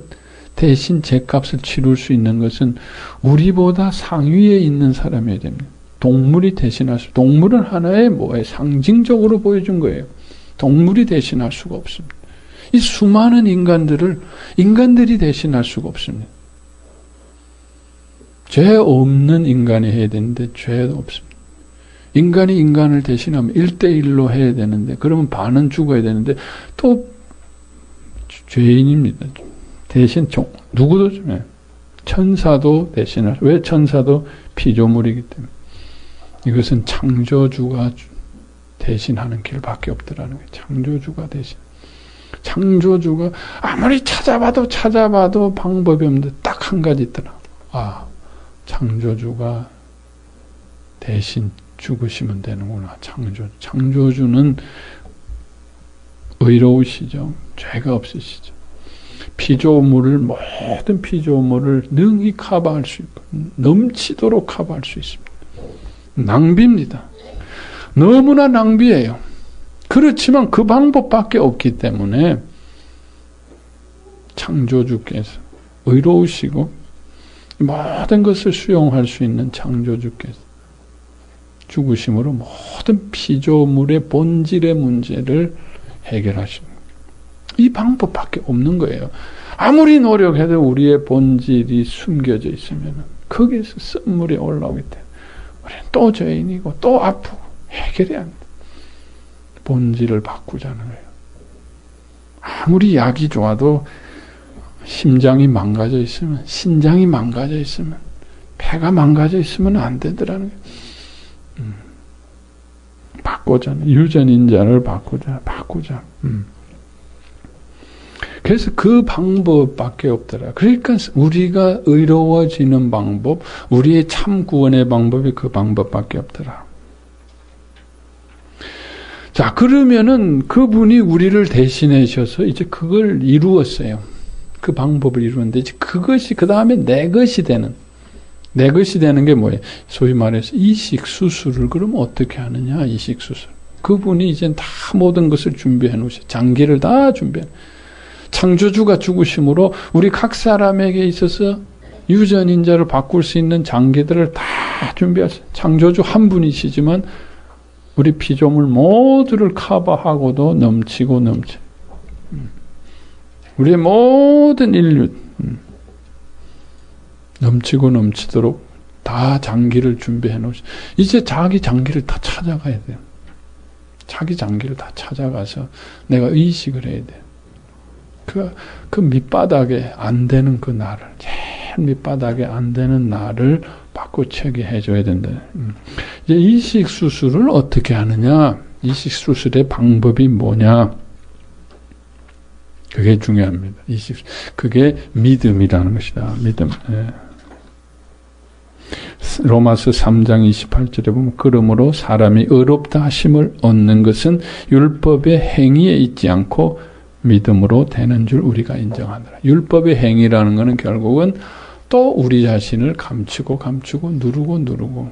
대신 죄값을 치룰 수 있는 것은 우리보다 상위에 있는 사람이어야 됩니다. 동물이 대신할 수, 동물은 하나의 뭐에 상징적으로 보여준 거예요. 동물이 대신할 수가 없습니다. 이 수많은 인간들이 대신할 수가 없습니다. 죄 없는 인간이 해야 되는데 죄도 없습니다. 인간이 인간을 대신하면 1대1로 해야 되는데 그러면 반은 죽어야 되는데 또 죄인입니다. 대신 누구도 천사도 대신할. 왜 천사도 피조물이기 때문에. 이것은 창조주가 대신하는 길밖에 없더라는 거예요. 창조주가 대신. 창조주가 아무리 찾아봐도 방법이 없는데 딱 한 가지 있더라. 창조주가 대신 죽으시면 되는구나. 창조주는 의로우시죠. 죄가 없으시죠. 모든 피조물을 능히 커버할 수 있고 넘치도록 커버할 수 있습니다. 낭비입니다. 너무나 낭비예요. 그렇지만 그 방법밖에 없기 때문에 창조주께서 의로우시고 모든 것을 수용할 수 있는 창조주께서 죽으심으로 모든 피조물의 본질의 문제를 해결하십니다. 이 방법밖에 없는 거예요. 아무리 노력해도 우리의 본질이 숨겨져 있으면 거기에서 쓴물이 올라오기 때문에 우리는 또 죄인이고 또 아프고 해결이 안 돼. 본질을 바꾸자는 거예요. 아무리 약이 좋아도 심장이 망가져 있으면, 신장이 망가져 있으면, 폐가 망가져 있으면 안 되더라는 거예요. 바꾸자. 유전인자를 바꾸자. 그래서 그 방법밖에 없더라. 그러니까 우리가 의로워지는 방법, 우리의 참 구원의 방법이 그 방법밖에 없더라. 자, 그러면은 그분이 우리를 대신하셔서 이제 그걸 이루었어요. 그 방법을 이루는데 이제 그것이 그 다음에 내 것이 되는 게 뭐예요? 소위 말해서 이식 수술을 그럼 어떻게 하느냐? 이식 수술. 그분이 이제 다 모든 것을 준비해 놓으셔. 장기를 다 준비해. 창조주가 죽으심으로 우리 각 사람에게 있어서 유전인자를 바꿀 수 있는 장기들을 다 준비하셨어요. 창조주 한 분이시지만 우리 피조물 모두를 커버하고도 넘치고 넘치. 우리의 모든 인류 넘치고 넘치도록 다 장기를 준비해 놓으시. 이제 자기 장기를 다 찾아가야 돼요. 자기 장기를 다 찾아가서 내가 의식을 해야 돼요. 그 밑바닥에 안 되는 그 나를, 제일 밑바닥에 안 되는 나를 바꾸치게 해줘야 된다. 이제 이식 수술을 어떻게 하느냐? 이식 수술의 방법이 뭐냐? 그게 중요합니다. 그게 믿음이라는 것이다. 믿음. 예. 로마서 3장 28절에 보면 그러므로 사람이 의롭다 하심을 얻는 것은 율법의 행위에 있지 않고 믿음으로 되는 줄 우리가 인정하노라. 율법의 행위라는 것은 결국은 또 우리 자신을 감추고 누르고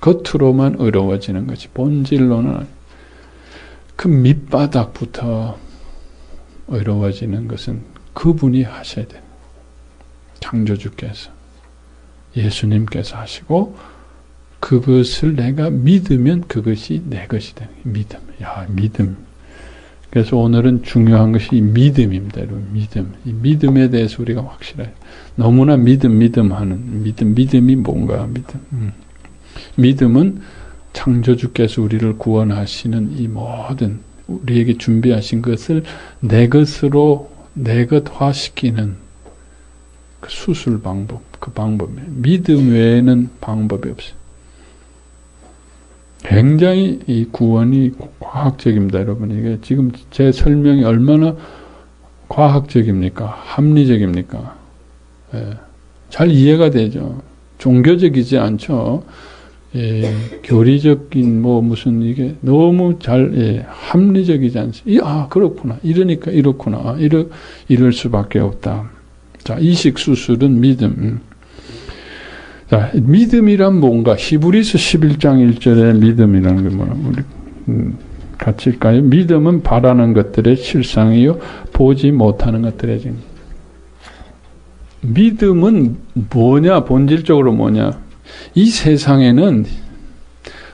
겉으로만 의로워지는 것이 본질로는 그 밑바닥부터 의로워지는 것은 그분이 하셔야 돼요. 창조주께서 예수님께서 하시고 그것을 내가 믿으면 그것이 내 것이 되는 믿음. 야, 믿음. 그래서 오늘은 중요한 것이 믿음입니다. 여러분. 믿음. 이 믿음에 대해서 우리가 확실해요. 너무나 믿음하는 믿음이 뭔가 믿음은 창조주께서 우리를 구원하시는 이 모든 우리에게 준비하신 것을 내 것으로 내 것화시키는 그 수술 방법, 그 방법이에요. 믿음 외에는 방법이 없어요. 굉장히 이 구원이 과학적입니다, 여러분. 이게 지금 제 설명이 얼마나 과학적입니까? 합리적입니까? 예, 잘 이해가 되죠. 종교적이지 않죠. 예, 교리적인 무슨 이게 너무 잘 합리적이지 않습니다. 그렇구나. 이러니까 이렇구나. 이럴 수밖에 없다. 자, 이식 수술은 믿음. 자, 믿음이란 뭔가? 히브리서 11장 1절에 믿음이라는 게 뭐라? 우리 같이 읽까요? 믿음은 바라는 것들의 실상이요 보지 못하는 것들의 증거. 믿음은 뭐냐? 본질적으로 뭐냐? 이 세상에는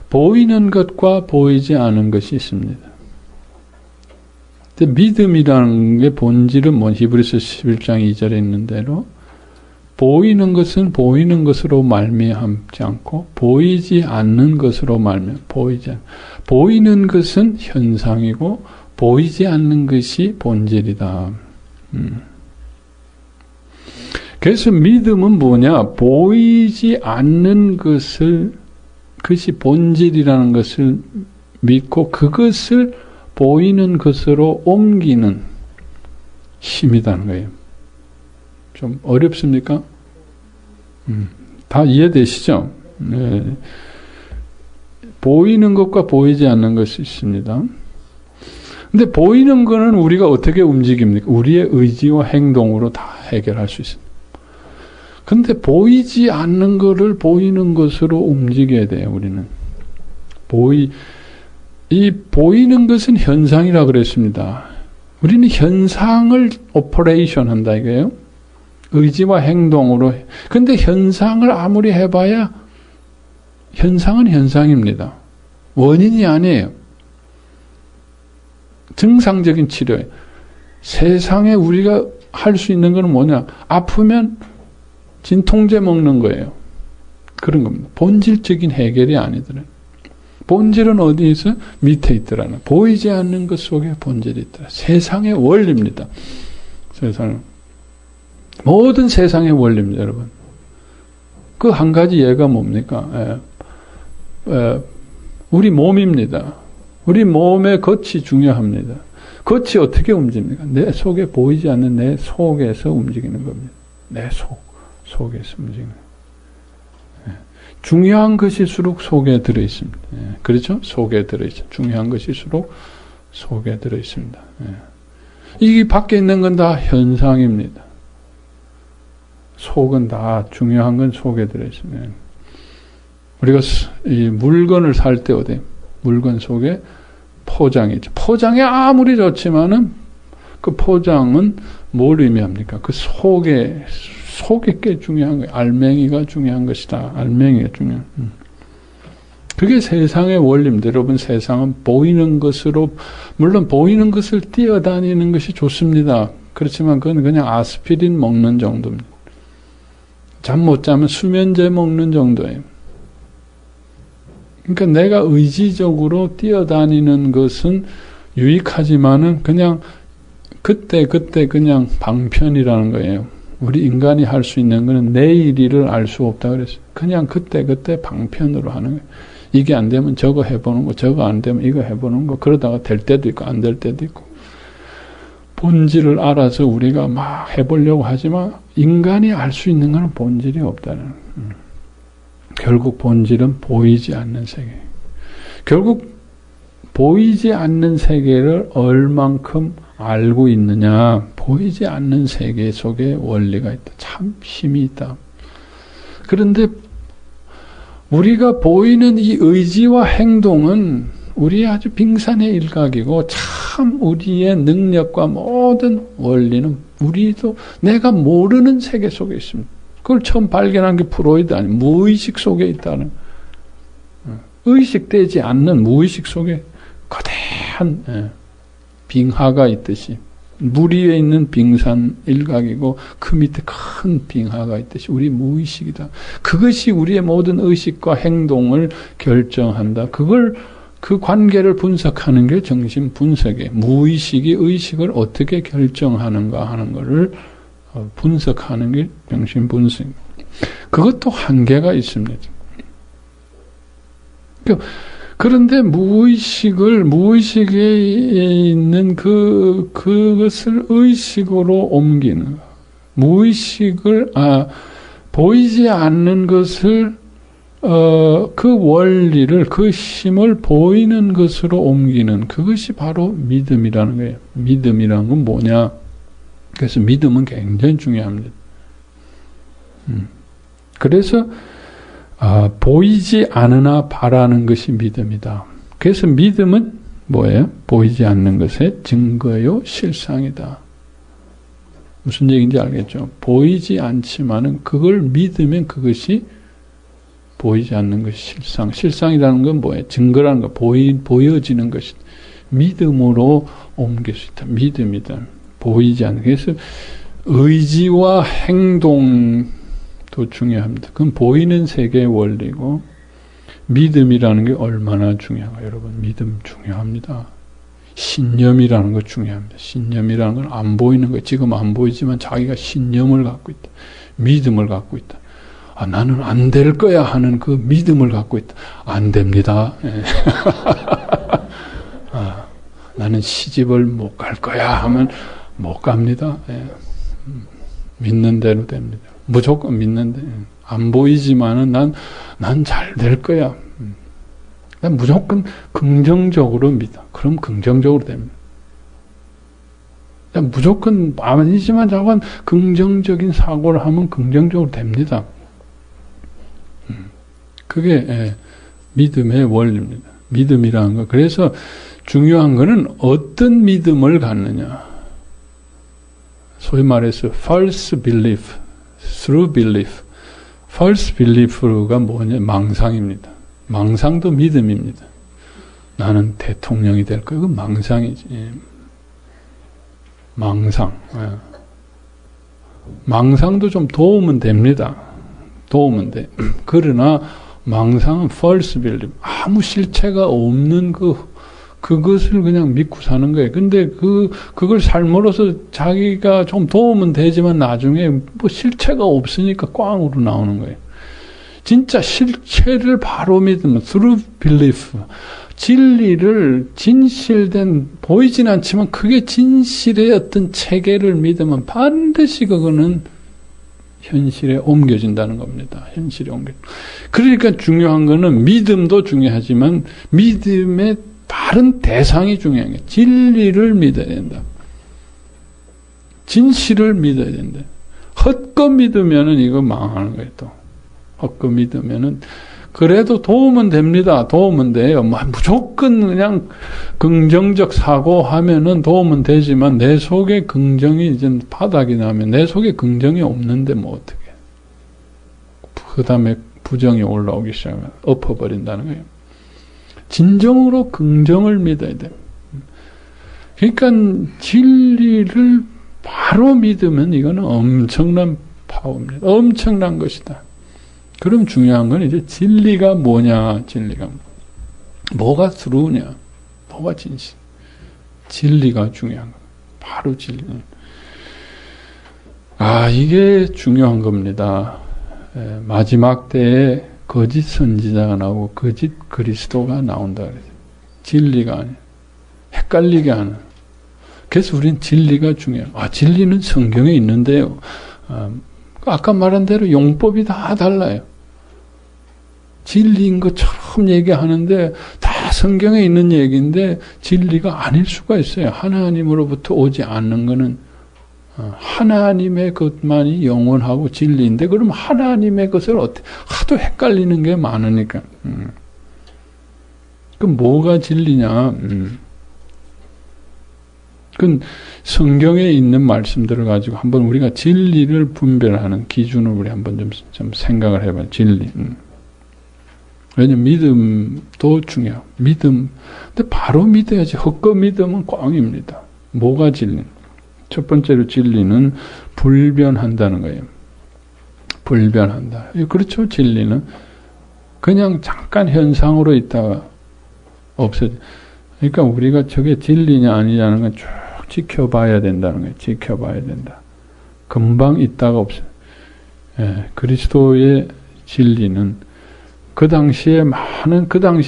보이는 것과 보이지 않은 것이 있습니다. 믿음이라는 게 본질은 히브리서 11장 2절에 있는 대로 보이는 것은 보이는 것으로 말미암지 않고 보이지 않는 것으로 보이는 것은 현상이고 보이지 않는 것이 본질이다. 그래서 믿음은 뭐냐? 보이지 않는 그것이 본질이라는 것을 믿고 그것을 보이는 것으로 옮기는 힘이라는 거예요. 좀 어렵습니까? 다 이해되시죠? 네. 보이는 것과 보이지 않는 것이 있습니다. 근데 보이는 거는 우리가 어떻게 움직입니까? 우리의 의지와 행동으로 다 해결할 수 있습니다. 근데 보이지 않는 거를 보이는 것으로 움직여야 돼요, 우리는. 이 보이는 것은 현상이라고 그랬습니다. 우리는 현상을 오퍼레이션 한다 이거예요. 의지와 행동으로. 근데 현상을 아무리 해봐야 현상은 현상입니다. 원인이 아니에요. 증상적인 치료예요. 세상에 우리가 할 수 있는 건 뭐냐? 아프면 진통제 먹는 거예요. 그런 겁니다. 본질적인 해결이 아니더라고요. 본질은 어디에 있어? 밑에 있더라는. 보이지 않는 것 속에 본질이 있더라. 세상의 원리입니다. 모든 세상의 원리입니다, 여러분. 그 한 가지 예가 뭡니까? 우리 몸입니다. 우리 몸의 겉이 중요합니다. 겉이 어떻게 움직입니까? 내 속에 보이지 않는 내 속에서 움직이는 겁니다. 내 속에서 움직이는. 중요한 것일수록 속에 들어있습니다. 그렇죠? 속에 들어있죠. 중요한 것일수록 속에 들어있습니다. 이 밖에 있는 건 다 현상입니다. 속은 다 중요한 건 속에 들어있습니다. 우리가 이 물건을 살 때 어때요? 물건 속에 포장이 있죠. 포장이 아무리 좋지만은 그 포장은 뭘 의미합니까? 그 속에 꽤 중요한 거예요. 알맹이가 중요한 것이다. 알맹이가 중요한. 그게 세상의 원리입니다. 여러분, 세상은 보이는 것으로, 물론 보이는 것을 뛰어다니는 것이 좋습니다. 그렇지만 그건 그냥 아스피린 먹는 정도입니다. 잠 못 자면 수면제 먹는 정도예요. 그러니까 내가 의지적으로 뛰어다니는 것은 유익하지만은 그냥 그때 그냥 방편이라는 거예요. 우리 인간이 할 수 있는 거는 내일 일을 알 수 없다 그랬어요. 그냥 그때 방편으로 하는 거예요. 이게 안 되면 저거 해보는 거, 저거 안 되면 이거 해보는 거, 그러다가 될 때도 있고 안 될 때도 있고. 본질을 알아서 우리가 막 해보려고 하지만 인간이 알 수 있는 거는 본질이 없다는 거예요. 결국 본질은 보이지 않는 세계. 결국 보이지 않는 세계를 얼만큼 알고 있느냐. 보이지 않는 세계 속에 원리가 있다. 참 힘이 있다. 그런데 우리가 보이는 이 의지와 행동은 우리의 아주 빙산의 일각이고 참 우리의 능력과 모든 원리는 우리도 내가 모르는 세계 속에 있습니다. 그걸 처음 발견한 게 프로이드 아니에요. 무의식 속에 있다는. 의식되지 않는 무의식 속에 거대한 빙하가 있듯이 물 위에 있는 빙산 일각이고 그 밑에 큰 빙하가 있듯이 우리 무의식이다. 그것이 우리의 모든 의식과 행동을 결정한다. 그 관계를 분석하는 게 정신 분석이에요. 무의식이 의식을 어떻게 결정하는가 하는 것을 분석하는 게 정신 분석입니다. 그것도 한계가 있습니다. 그런데 무의식에 있는 그것을 의식으로 옮기는, 무의식을, 보이지 않는 것을, 그 원리를, 그 힘을 보이는 것으로 옮기는, 그것이 바로 믿음이라는 거예요. 믿음이라는 건 뭐냐? 그래서 믿음은 굉장히 중요합니다. 그래서, 보이지 않으나 바라는 것이 믿음이다. 그래서 믿음은 뭐예요? 보이지 않는 것의 증거요, 실상이다. 무슨 얘기인지 알겠죠? 보이지 않지만은 그걸 믿으면 그것이 보이지 않는 것이 실상. 실상이라는 건 뭐예요? 증거라는 거, 보여지는 것이. 믿음으로 옮길 수 있다. 믿음이다. 보이지 않는. 그래서 의지와 행동, 도 중요합니다. 그건 보이는 세계의 원리고 믿음이라는 게 얼마나 중요한가. 여러분, 믿음 중요합니다. 신념이라는 거 중요합니다. 신념이라는 건 안 보이는 거예요. 지금 안 보이지만 자기가 신념을 갖고 있다. 믿음을 갖고 있다. 나는 안 될 거야 하는 그 믿음을 갖고 있다. 안 됩니다. 나는 시집을 못 갈 거야 하면 못 갑니다. 믿는 대로 됩니다. 무조건 믿는데, 안 보이지만은 난 잘 될 거야. 난 무조건 긍정적으로 믿어. 그럼 긍정적으로 됩니다. 무조건 아니지만 자꾸 긍정적인 사고를 하면 긍정적으로 됩니다. 그게 믿음의 원리입니다. 믿음이라는 거. 그래서 중요한 거는 어떤 믿음을 갖느냐. 소위 말해서 false belief, true belief. false belief가 뭐냐? 망상입니다. 망상도 믿음입니다. 나는 대통령이 될 거야. 그건 망상이지. 망상. 망상도 좀 도움은 됩니다. 도움은 돼. 그러나 망상은 false belief. 아무 실체가 없는 그것을 그냥 믿고 사는 거예요. 근데 그걸 삶으로써 자기가 좀 도움은 되지만 나중에 뭐 실체가 없으니까 꽝으로 나오는 거예요. 진짜 실체를 바로 믿으면, through belief. 진리를 진실된 보이진 않지만 그게 진실의 어떤 체계를 믿으면 반드시 그거는 현실에 옮겨진다는 겁니다. 현실에 옮겨. 그러니까 중요한 거는 믿음도 중요하지만 믿음의 바른 대상이 중요한 거예요. 진리를 믿어야 된다. 진실을 믿어야 된다. 헛거 믿으면은 이거 망하는 거예요. 또 헛거 믿으면은 그래도 도움은 됩니다. 도움은 돼요. 무조건 그냥 긍정적 사고하면은 도움은 되지만 내 속에 긍정이 이제 바닥이 나면 내 속에 긍정이 없는데 뭐 어떻게? 그 다음에 부정이 올라오기 시작하면 엎어버린다는 거예요. 진정으로 긍정을 믿어야 돼요. 그러니까 진리를 바로 믿으면 이거는 엄청난 파워입니다. 엄청난 것이다. 그럼 중요한 건 이제 진리가 뭐냐, 진리가. 뭐가 들어오냐, 뭐가 진실. 진리가 중요한 겁니다. 바로 진리. 이게 중요한 겁니다. 마지막 때에 거짓 선지자가 나오고 거짓 그리스도가 나온다 그래요. 진리가 아니에요. 헷갈리게 하는. 그래서 우리는 진리가 중요해요. 진리는 성경에 있는데요. 아까 말한 대로 용법이 다 달라요. 진리인 것처럼 얘기하는데 다 성경에 있는 얘기인데 진리가 아닐 수가 있어요. 하나님으로부터 오지 않는 것은 하나님의 것만이 영원하고 진리인데 그럼 하나님의 것을 어떻게 하도 헷갈리는 게 많으니까. 그럼 뭐가 진리냐? 그건 성경에 있는 말씀들을 가지고 한번 우리가 진리를 분별하는 기준을 우리 한번 좀 생각을 해봐요. 진리. 왜냐면 믿음도 중요해요. 믿음. 근데 바로 믿어야지. 헛거 믿으면 꽝입니다. 뭐가 진리? 첫 번째로 진리는 불변한다는 거예요. 불변한다. 그렇죠. 진리는 그냥 잠깐 현상으로 있다가 없어져. 그러니까 우리가 저게 진리냐 아니냐는 건 쭉 지켜봐야 된다는 거예요. 지켜봐야 된다. 금방 있다가 없어요. 그리스도의 진리는 그 당시에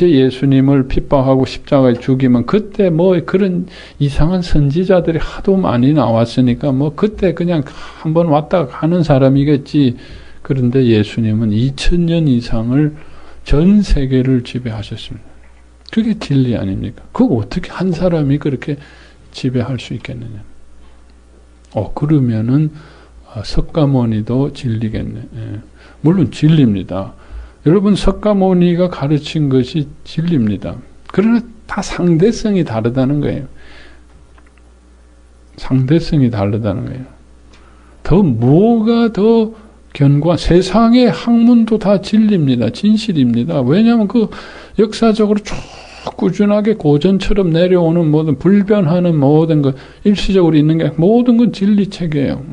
예수님을 핍박하고 십자가에 죽이면 그때 뭐 그런 이상한 선지자들이 하도 많이 나왔으니까 뭐 그때 그냥 한번 왔다가 가는 사람이겠지. 그런데 예수님은 2000년 이상을 전 세계를 지배하셨습니다. 그게 진리 아닙니까? 그거 어떻게 한 사람이 그렇게 지배할 수 있겠느냐. 그러면은 석가모니도 진리겠네. 물론 진리입니다. 여러분 석가모니가 가르친 것이 진리입니다. 그러나 다 상대성이 다르다는 거예요. 상대성이 다르다는 거예요. 뭐가 더 세상의 학문도 다 진리입니다. 진실입니다. 왜냐하면 역사적으로 쭉 꾸준하게 고전처럼 내려오는 모든 불변하는 모든 것, 일시적으로 있는 게 모든 건 진리체계예요.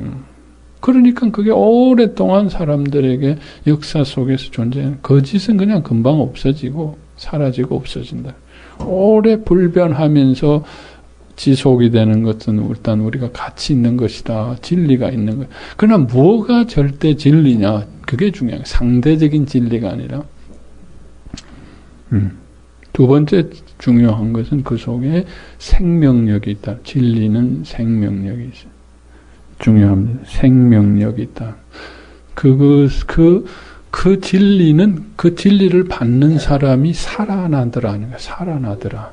그러니까 그게 오랫동안 사람들에게 역사 속에서 존재하는 거짓은 그냥 금방 없어지고 사라지고 없어진다. 오래 불변하면서 지속이 되는 것은 일단 우리가 가치 있는 것이다. 진리가 있는 것. 그러나 뭐가 절대 진리냐? 그게 중요해요. 상대적인 진리가 아니라. 두 번째 중요한 것은 그 속에 생명력이 있다. 진리는 생명력이 있어요. 중요합니다. 생명력이 있다. 그 진리는 그 진리를 받는 사람이 살아나더라. 살아나더라.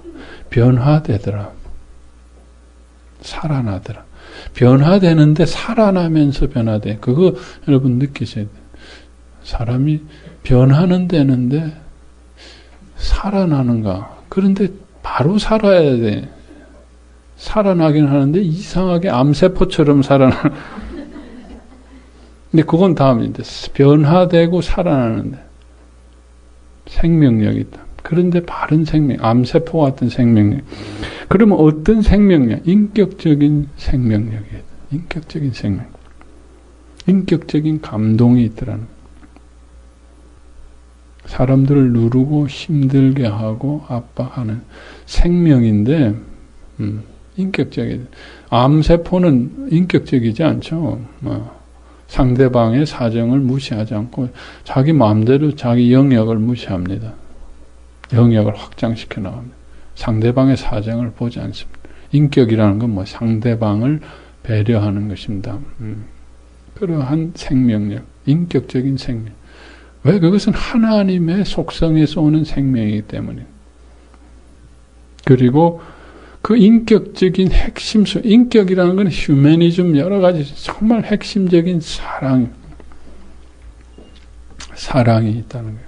변화되더라. 살아나더라. 변화되는데 살아나면서 변화돼. 그거 여러분 느끼셔야 돼요. 사람이 변하는 데는데 살아나는가. 그런데 바로 살아야 돼. 살아나긴 하는데 이상하게 암세포처럼 살아나. 근데 그건 다음인데 변화되고 살아나는데 생명력이 있다. 그런데 바른 생명, 암세포 같은 생명력. 그러면 어떤 생명력? 인격적인 생명력이에요. 인격적인 생명. 인격적인 감동이 있더라는 거예요. 사람들을 누르고 힘들게 하고 압박하는 생명인데 인격적이에요. 암세포는 인격적이지 않죠. 상대방의 사정을 무시하지 않고 자기 마음대로 자기 영역을 무시합니다. 영역을 확장시켜 나갑니다. 상대방의 사정을 보지 않습니다. 인격이라는 건 뭐 상대방을 배려하는 것입니다. 그러한 생명력, 인격적인 생명. 왜? 그것은 하나님의 속성에서 오는 생명이기 때문이에요. 그리고 그 인격적인 핵심수, 인격이라는 건 휴머니즘 여러 가지 정말 핵심적인 사랑이 있다는 거예요.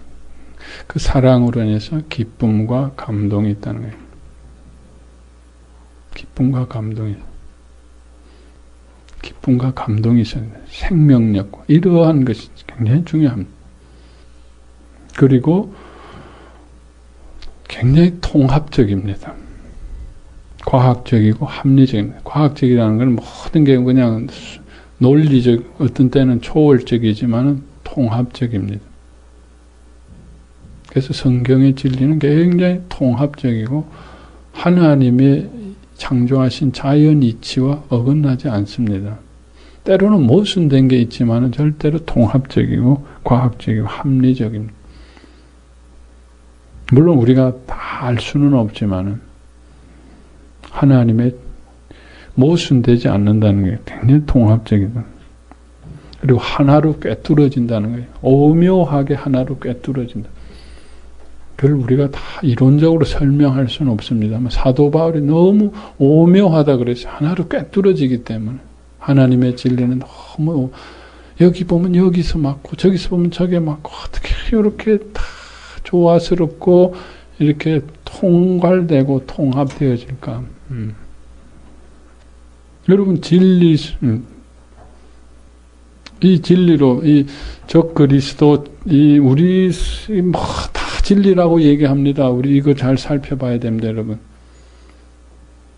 그 사랑으로 인해서 기쁨과 감동이 있다는 거예요. 기쁨과 감동이 있어야 돼요. 생명력, 이러한 것이 굉장히 중요합니다. 그리고 굉장히 통합적입니다. 과학적이고 합리적입니다. 과학적이라는 건 모든 게 그냥 논리적, 어떤 때는 초월적이지만 통합적입니다. 그래서 성경의 진리는 굉장히 통합적이고 하나님의 창조하신 자연 이치와 어긋나지 않습니다. 때로는 모순된 게 있지만 절대로 통합적이고 과학적이고 합리적입니다. 물론 우리가 다 알 수는 없지만 하나님의 모순되지 않는다는 게 굉장히 통합적이다. 그리고 하나로 꿰뚫어진다는 거예요. 오묘하게 하나로 꿰뚫어진다. 그걸 우리가 다 이론적으로 설명할 수는 없습니다만 사도 바울이 너무 오묘하다 그래서 하나로 꿰뚫어지기 때문에 하나님의 진리는 너무 여기 보면 여기서 맞고 저기서 보면 저게 맞고 어떻게 이렇게 다 조화스럽고 이렇게 통괄되고 통합되어질까. 여러분 진리 이 진리로 이 적 그리스도 이 우리 뭐 다 진리라고 얘기합니다. 우리 이거 잘 살펴봐야 됩니다, 여러분.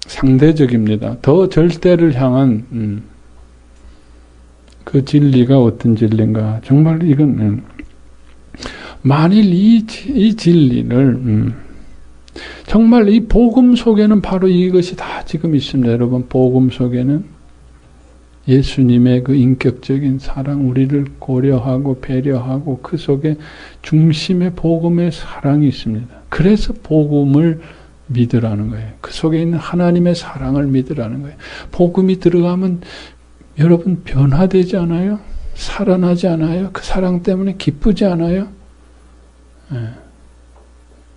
상대적입니다. 더 절대를 향한 그 진리가 어떤 진리인가? 정말 이건 만일 이 진리를 정말 이 복음 속에는 바로 이것이 다 지금 있습니다. 여러분, 복음 속에는 예수님의 그 인격적인 사랑, 우리를 고려하고 배려하고 그 속에 중심에 복음의 사랑이 있습니다. 그래서 복음을 믿으라는 거예요. 그 속에 있는 하나님의 사랑을 믿으라는 거예요. 복음이 들어가면 여러분 변화되지 않아요? 살아나지 않아요? 그 사랑 때문에 기쁘지 않아요? 네.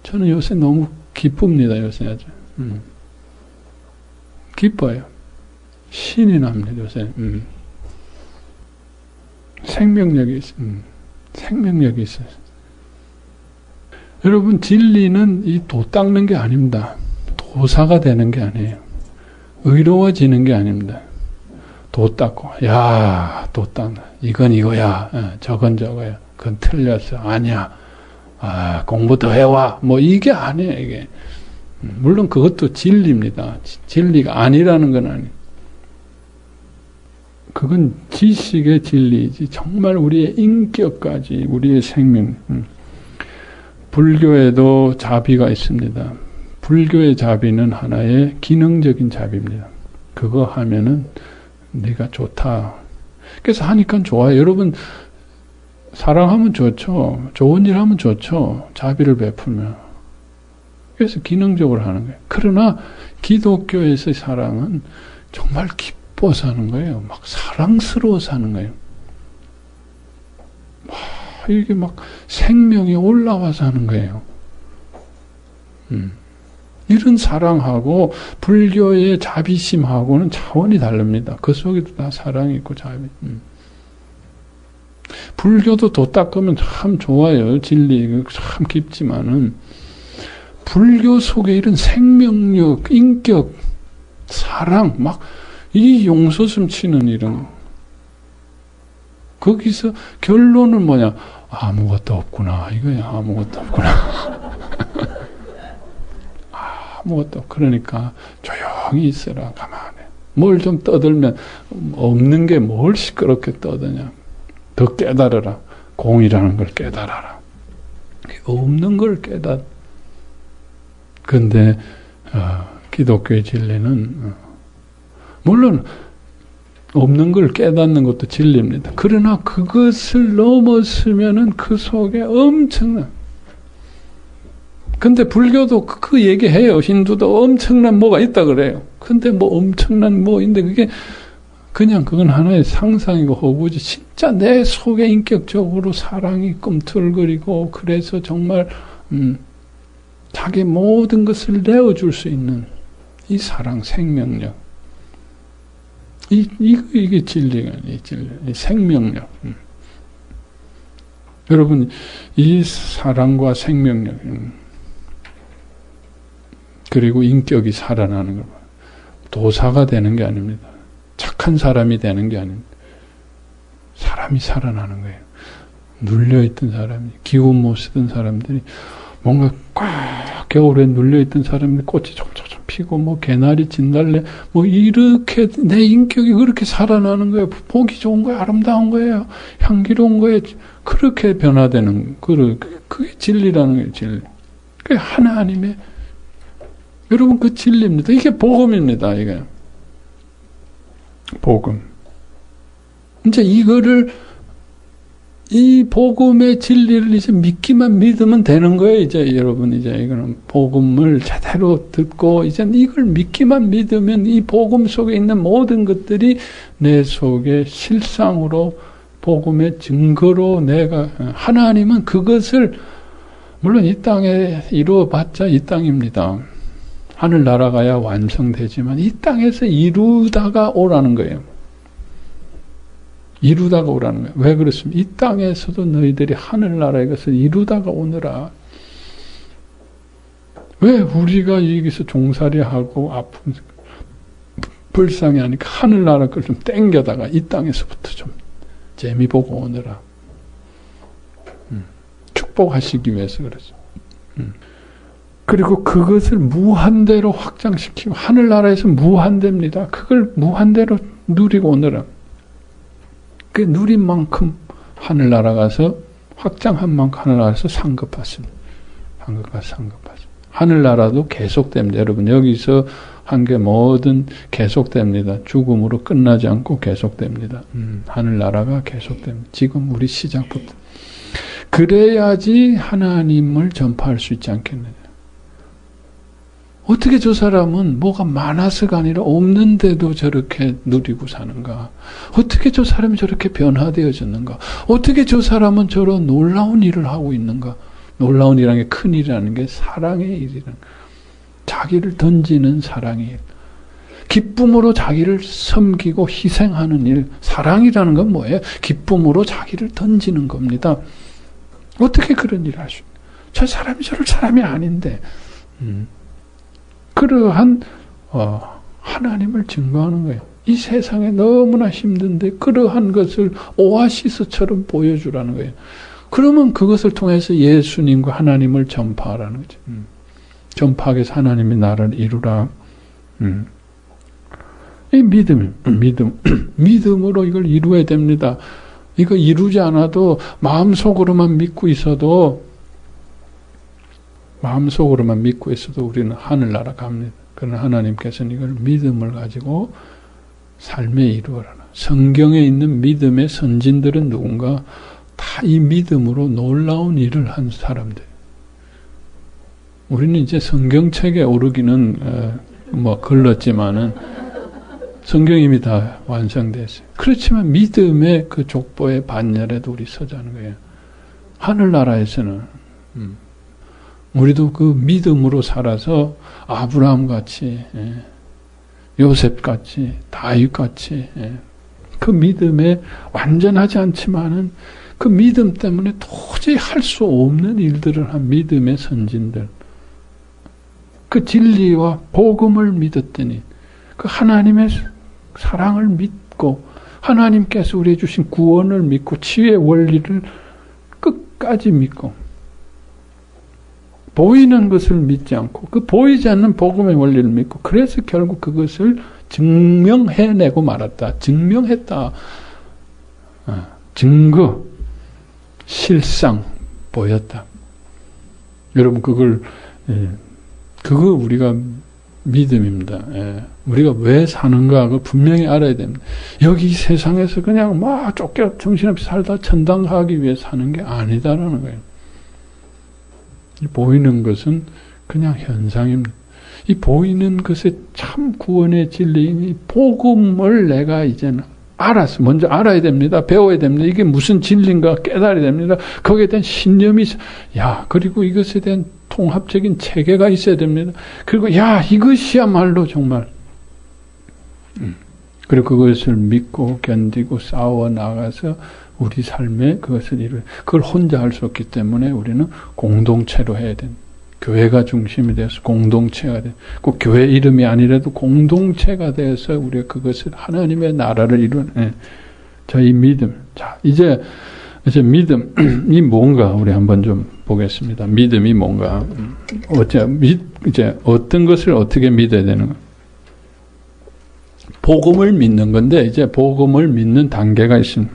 저는 요새 너무 기쁩니다. 요새 아주 기뻐요. 신이 납니다. 요새 생명력이 있어요. 생명력이 있어요. 여러분 진리는 이 도 닦는 게 아닙니다. 도사가 되는 게 아니에요. 의로워지는 게 아닙니다. 도 닦고 도 닦나 이건 이거야. 저건 저거야. 그건 틀렸어. 아니야. 공부 더 해와. 뭐 이게 아니에요. 이게 물론 그것도 진리입니다. 진리가 아니라는 건 아니에요. 그건 지식의 진리이지 정말 우리의 인격까지 우리의 생명. 불교에도 자비가 있습니다. 불교의 자비는 하나의 기능적인 자비입니다. 그거 하면은 네가 좋다. 그래서 하니까 좋아요. 여러분 사랑하면 좋죠. 좋은 일 하면 좋죠. 자비를 베풀면. 그래서 기능적으로 하는 거예요. 그러나 기독교에서의 사랑은 정말 기뻐 사는 거예요. 막 사랑스러워 사는 거예요. 이게 막 생명이 올라와서 하는 거예요. 이런 사랑하고 불교의 자비심하고는 차원이 다릅니다. 그 속에도 다 사랑이 있고 자비. 불교도 도 닦으면 참 좋아요. 진리 참 깊지만은 불교 속에 이런 생명력, 인격, 사랑 막 이 용서슴 치는 이런 거기서 결론은 뭐냐? 아무것도 없구나. 이거야. 아무것도 없구나. 아무것도. 그러니까 조용히 있어라. 가만히. 뭘 좀 떠들면 없는 게 뭘 시끄럽게 떠드냐. 더 깨달아라. 공이라는 걸 깨달아라. 없는 걸 깨닫. 근데 기독교의 진리는 물론 없는 걸 깨닫는 것도 진리입니다. 그러나 그것을 넘었으면은 그 속에 엄청난 근데 불교도 그 얘기해요. 힌두도 엄청난 뭐가 있다 그래요. 근데 뭐 엄청난 뭐인데 그게 그냥 그건 하나의 상상이고 허구지. 진짜 내 속에 인격적으로 사랑이 꿈틀거리고 그래서 정말 자기 모든 것을 내어줄 수 있는 이 사랑, 생명력. 이게 진리가, 이 생명력. 여러분, 이 사랑과 생명력, 그리고 인격이 살아나는 거, 도사가 되는 게 아닙니다. 착한 사람이 되는 게 아닙니다. 사람이 살아나는 거예요. 눌려있던 사람이, 기운 못 쓰던 사람들이 뭔가 꽉 겨울에 눌려있던 사람들이 꽃이 점점 피고 뭐 개나리 진달래 뭐 이렇게 내 인격이 그렇게 살아나는 거예요. 보기 좋은 거예요. 아름다운 거예요. 향기로운 거예요. 그렇게 변화되는 그게 진리라는 거예요. 진리. 그게 하나님의 여러분 그 진리입니다. 이게 복음입니다. 이게 복음. 이제 이 복음의 진리를 이제 믿으면 되는 거예요. 이제 여러분 이제 이거는 복음을 제대로 듣고 이제 이걸 믿으면 이 복음 속에 있는 모든 것들이 내 속에 실상으로 복음의 증거로 내가 하나님은 그것을 물론 이 땅에 이루어봤자 이 땅입니다. 하늘나라 가야 완성되지만 이 땅에서 이루다가 오라는 거예요. 이루다가 오라는 거예요. 왜 그렇습니까? 이 땅에서도 너희들이 하늘나라에 가서 이루다가 오느라. 왜 우리가 여기서 종살이하고 아픈 불쌍히 하니까 하늘나라 걸 좀 땡겨다가 이 땅에서부터 좀 재미 보고 오느라. 축복하시기 위해서 그러죠. 그리고 그것을 무한대로 확장시키고 하늘나라에서 무한대입니다. 그걸 무한대로 누리고 오느라. 그 누린 만큼 하늘나라 가서 확장한 만큼 하늘나라에서 상급받습니다. 상급받습니다. 하늘나라도 계속됩니다. 여러분 여기서 한 게 뭐든 계속됩니다. 죽음으로 끝나지 않고 계속됩니다. 하늘나라가 계속됩니다. 지금 우리 시작부터. 그래야지 하나님을 전파할 수 있지 않겠느냐. 어떻게 저 사람은 뭐가 많아서가 아니라 없는데도 저렇게 누리고 사는가? 어떻게 저 사람이 저렇게 변화되어졌는가? 어떻게 저 사람은 저런 놀라운 일을 하고 있는가? 놀라운 일이라는 게 큰 일이라는 게 사랑의 일이라는 거예요. 자기를 던지는 사랑의 일. 기쁨으로 자기를 섬기고 희생하는 일. 사랑이라는 건 뭐예요? 기쁨으로 자기를 던지는 겁니다. 어떻게 그런 일을 할 수 있나요? 저 사람이 저럴 사람이 아닌데. 그러한 하나님을 증거하는 거예요. 이 세상에 너무나 힘든데 그러한 것을 오아시스처럼 보여주라는 거예요. 그러면 그것을 통해서 예수님과 하나님을 전파하라는 거죠. 전파하기 위해서 하나님의 나라를 이루라. 이 믿음으로 이걸 이루어야 됩니다. 이거 이루지 않아도 마음속으로만 믿고 있어도 우리는 하늘나라 갑니다. 그러나 하나님께서는 이걸 믿음을 가지고 삶에 이루어라. 성경에 있는 믿음의 선진들은 누군가? 다 이 믿음으로 놀라운 일을 한 사람들. 우리는 이제 성경책에 오르기는 걸렀지만은 성경이 이미 다 완성됐어요. 그렇지만 믿음의 그 족보의 반열에도 우리 서자는 거예요. 하늘나라에서는 우리도 그 믿음으로 살아서 아브라함같이 요셉같이 다윗같이 그 믿음에 완전하지 않지만은 그 믿음 때문에 도저히 할 수 없는 일들을 한 믿음의 선진들. 그 진리와 복음을 믿었더니 그 하나님의 사랑을 믿고 하나님께서 우리에게 주신 구원을 믿고 치유의 원리를 끝까지 믿고 보이는 것을 믿지 않고 그 보이지 않는 복음의 원리를 믿고 그래서 결국 그것을 증명해내고 말았다. 증명했다. 증거, 실상 보였다. 여러분 그거 우리가 믿음입니다. 우리가 왜 사는가 그걸 분명히 알아야 됩니다. 여기 세상에서 그냥 막 쫓겨 정신없이 살다 천당 가기 위해 사는 게 아니다라는 거예요. 보이는 것은 그냥 현상입니다. 이 보이는 것의 참 구원의 진리인 이 복음을 내가 이제는 먼저 알아야 됩니다. 배워야 됩니다. 이게 무슨 진리인가 깨달아야 됩니다. 거기에 대한 신념이 그리고 이것에 대한 통합적인 체계가 있어야 됩니다. 그리고 이것이야말로 정말 그리고 그것을 믿고 견디고 싸워 나가서 우리 삶에 그것을 그걸 혼자 할 수 없기 때문에 우리는 공동체로 해야 됩니다. 교회가 중심이 되어서 공동체가 돼. 꼭 교회 이름이 아니라도 공동체가 되어서 우리가 그것을 하나님의 나라를 이루는 이 믿음. 자, 이제 믿음이 뭔가 우리 한번 좀 보겠습니다. 믿음이 뭔가 이제 어떤 것을 어떻게 믿어야 되는가? 복음을 믿는 건데 이제 복음을 믿는 단계가 있습니다.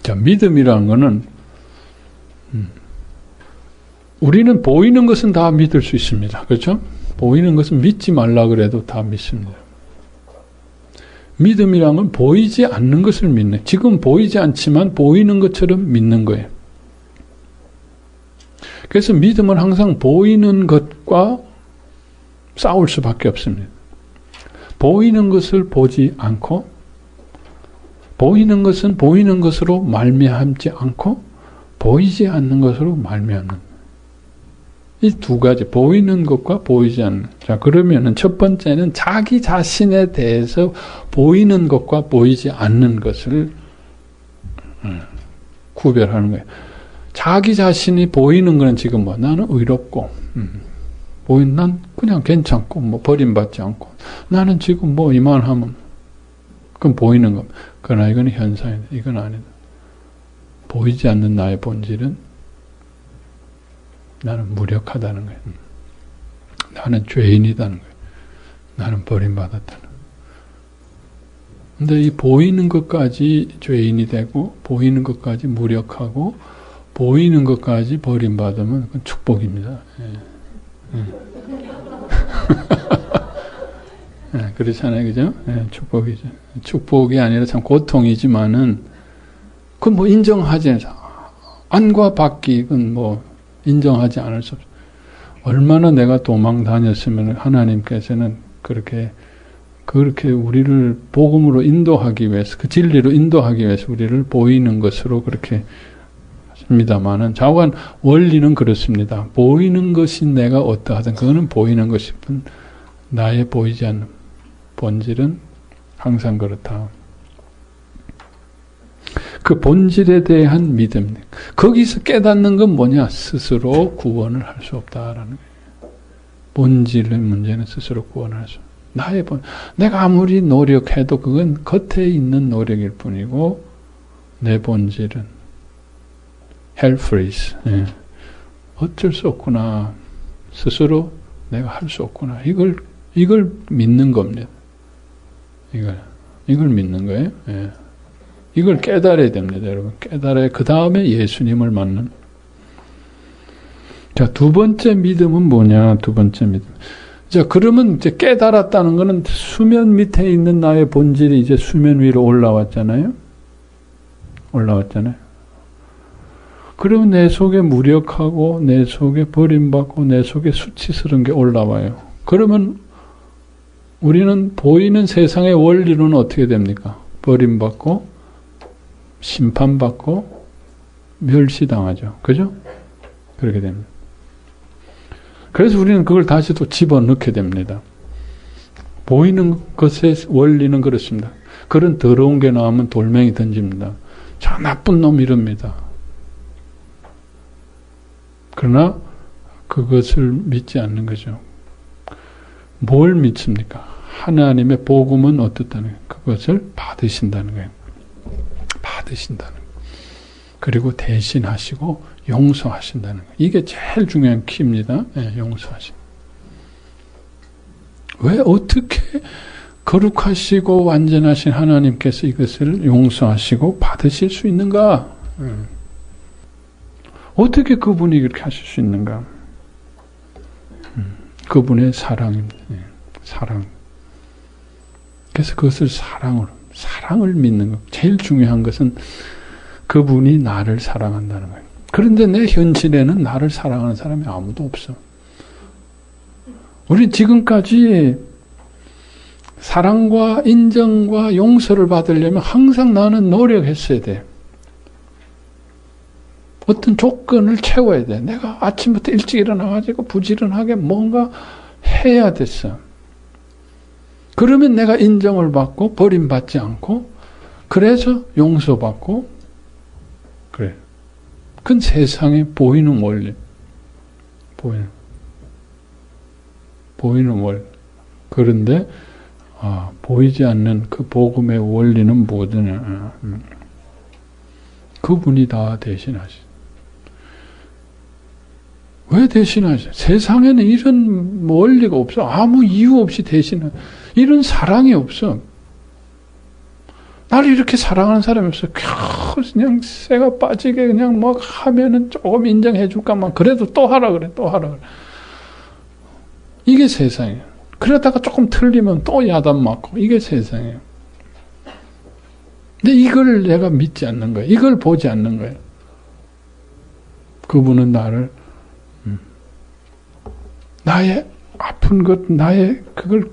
자, 믿음이라는 거는 우리는 보이는 것은 다 믿을 수 있습니다. 그렇죠? 보이는 것은 믿지 말라 그래도 다 믿습니다. 믿음이란 건 보이지 않는 것을 믿는, 지금 보이지 않지만 보이는 것처럼 믿는 거예요. 그래서 믿음은 항상 보이는 것과 싸울 수밖에 없습니다. 보이는 것을 보지 않고 보이는 것은 보이는 것으로 말미암지 않고 보이지 않는 것으로 말미암는 이 두 가지, 보이는 것과 보이지 않는. 자, 그러면은 첫 번째는 자기 자신에 대해서 보이는 것과 보이지 않는 것을 구별하는 거예요. 자기 자신이 보이는 거는 지금 나는 의롭고, 난 그냥 괜찮고, 버림받지 않고, 나는 지금 이만하면, 그건 보이는 겁니다. 그러나 이건 현상이다. 이건 아니다. 보이지 않는 나의 본질은 나는 무력하다는 거예요. 나는 죄인이다는 거예요. 나는 버림받았다는 거예요. 근데 이 보이는 것까지 죄인이 되고 보이는 것까지 무력하고 보이는 것까지 버림받으면 그건 축복입니다. 그렇잖아요. 그죠? 축복이죠. 축복이 아니라 참 고통이지만은 그건 인정하지 않아요. 안과 밖이 그건 인정하지 않을 수 없어요. 얼마나 내가 도망 다녔으면 하나님께서는 그렇게 우리를 복음으로 인도하기 위해서, 그 진리로 인도하기 위해서 우리를 보이는 것으로 그렇게 하십니다만은, 좌우간 원리는 그렇습니다. 보이는 것이 내가 어떠하든 그거는 보이는 것일 뿐, 나의 보이지 않는 본질은 항상 그렇다. 그 본질에 대한 믿음. 거기서 깨닫는 건 뭐냐? 스스로 구원을 할 수 없다라는 거예요. 본질의 문제는 스스로 구원을 할 수 없다. 나의 내가 아무리 노력해도 그건 겉에 있는 노력일 뿐이고 내 본질은 helpless. 어쩔 수 없구나. 스스로 내가 할 수 없구나. 이걸 믿는 겁니다. 이걸 믿는 거예요. 이걸 깨달아야 됩니다, 여러분. 깨달아야 그 다음에 예수님을 만나는. 자, 두 번째 믿음은 뭐냐? 두 번째 믿음. 자, 그러면 이제 깨달았다는 것은 수면 밑에 있는 나의 본질이 이제 수면 위로 올라왔잖아요. 그러면 내 속에 무력하고 내 속에 버림받고 내 속에 수치스러운 게 올라와요. 그러면 우리는 보이는 세상의 원리로는 어떻게 됩니까? 버림받고 심판받고 멸시당하죠. 그죠? 그렇게 됩니다. 그래서 우리는 그걸 다시 또 집어넣게 됩니다. 보이는 것의 원리는 그렇습니다. 그런 더러운 게 나오면 돌멩이 던집니다. 저 나쁜 놈 이럽니다. 그러나 그것을 믿지 않는 거죠. 뭘 믿습니까? 하나님의 복음은 어떻다는 거예요? 그것을 받으신다는 거예요. 받으신다는 거예요. 그리고 대신하시고 용서하신다는 거예요. 이게 제일 중요한 키입니다. 용서하신. 왜 어떻게 거룩하시고 완전하신 하나님께서 이것을 용서하시고 받으실 수 있는가? 어떻게 그분이 그렇게 하실 수 있는가? 그분의 사랑입니다. 사랑. 그래서 그것을 사랑을 믿는 것. 제일 중요한 것은 그분이 나를 사랑한다는 거예요. 그런데 내 현실에는 나를 사랑하는 사람이 아무도 없어. 우리 지금까지 사랑과 인정과 용서를 받으려면 항상 나는 노력했어야 돼. 어떤 조건을 채워야 돼. 내가 아침부터 일찍 일어나가지고 부지런하게 뭔가 해야 됐어. 그러면 내가 인정을 받고 버림받지 않고 그래서 용서받고 그래. 그건 세상에 보이는 원리. 보이는 원리. 그런데 보이지 않는 그 복음의 원리는 뭐더냐. 그분이 다 대신하시. 왜 대신하셔? 세상에는 이런 원리가 없어. 아무 이유 없이 대신하. 이런 사랑이 없어. 나를 이렇게 사랑하는 사람이 없어. 그냥 새가 빠지게 그냥 뭐 하면은 조금 인정해 줄까만 그래도 또 하라 그래. 또 하라 그래. 이게 세상이에요. 그러다가 조금 틀리면 또 야단 맞고 이게 세상이에요. 근데 이걸 내가 믿지 않는 거예요. 이걸 보지 않는 거예요. 그분은 나를 나의 아픈 것, 나의 그걸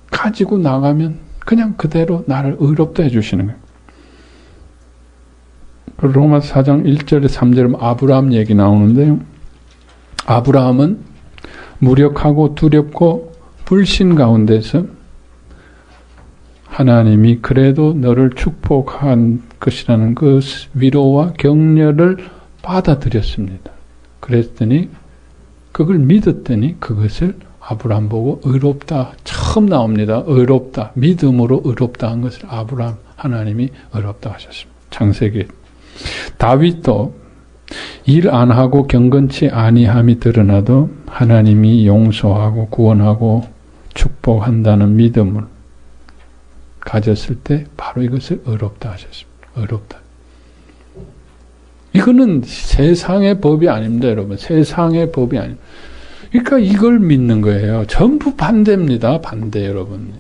가지고 나가면 그냥 그대로 나를 의롭다 해주시는 거예요. 로마서 4장 1절에 3절에 아브라함 얘기 나오는데요. 아브라함은 무력하고 두렵고 불신 가운데서 하나님이 그래도 너를 축복한 것이라는 그 위로와 격려를 받아들였습니다. 그랬더니 그걸 믿었더니 그것을 아브라함 보고 의롭다. 처음 나옵니다. 의롭다. 믿음으로 의롭다 한 것을 아브라함 하나님이 의롭다 하셨습니다. 창세기. 다윗도 일 안 하고 경건치 아니함이 드러나도 하나님이 용서하고 구원하고 축복한다는 믿음을 가졌을 때 바로 이것을 의롭다 하셨습니다. 의롭다. 이거는 세상의 법이 아닙니다, 여러분. 세상의 법이 아닙니다. 그러니까 이걸 믿는 거예요. 전부 반대입니다. 반대, 여러분.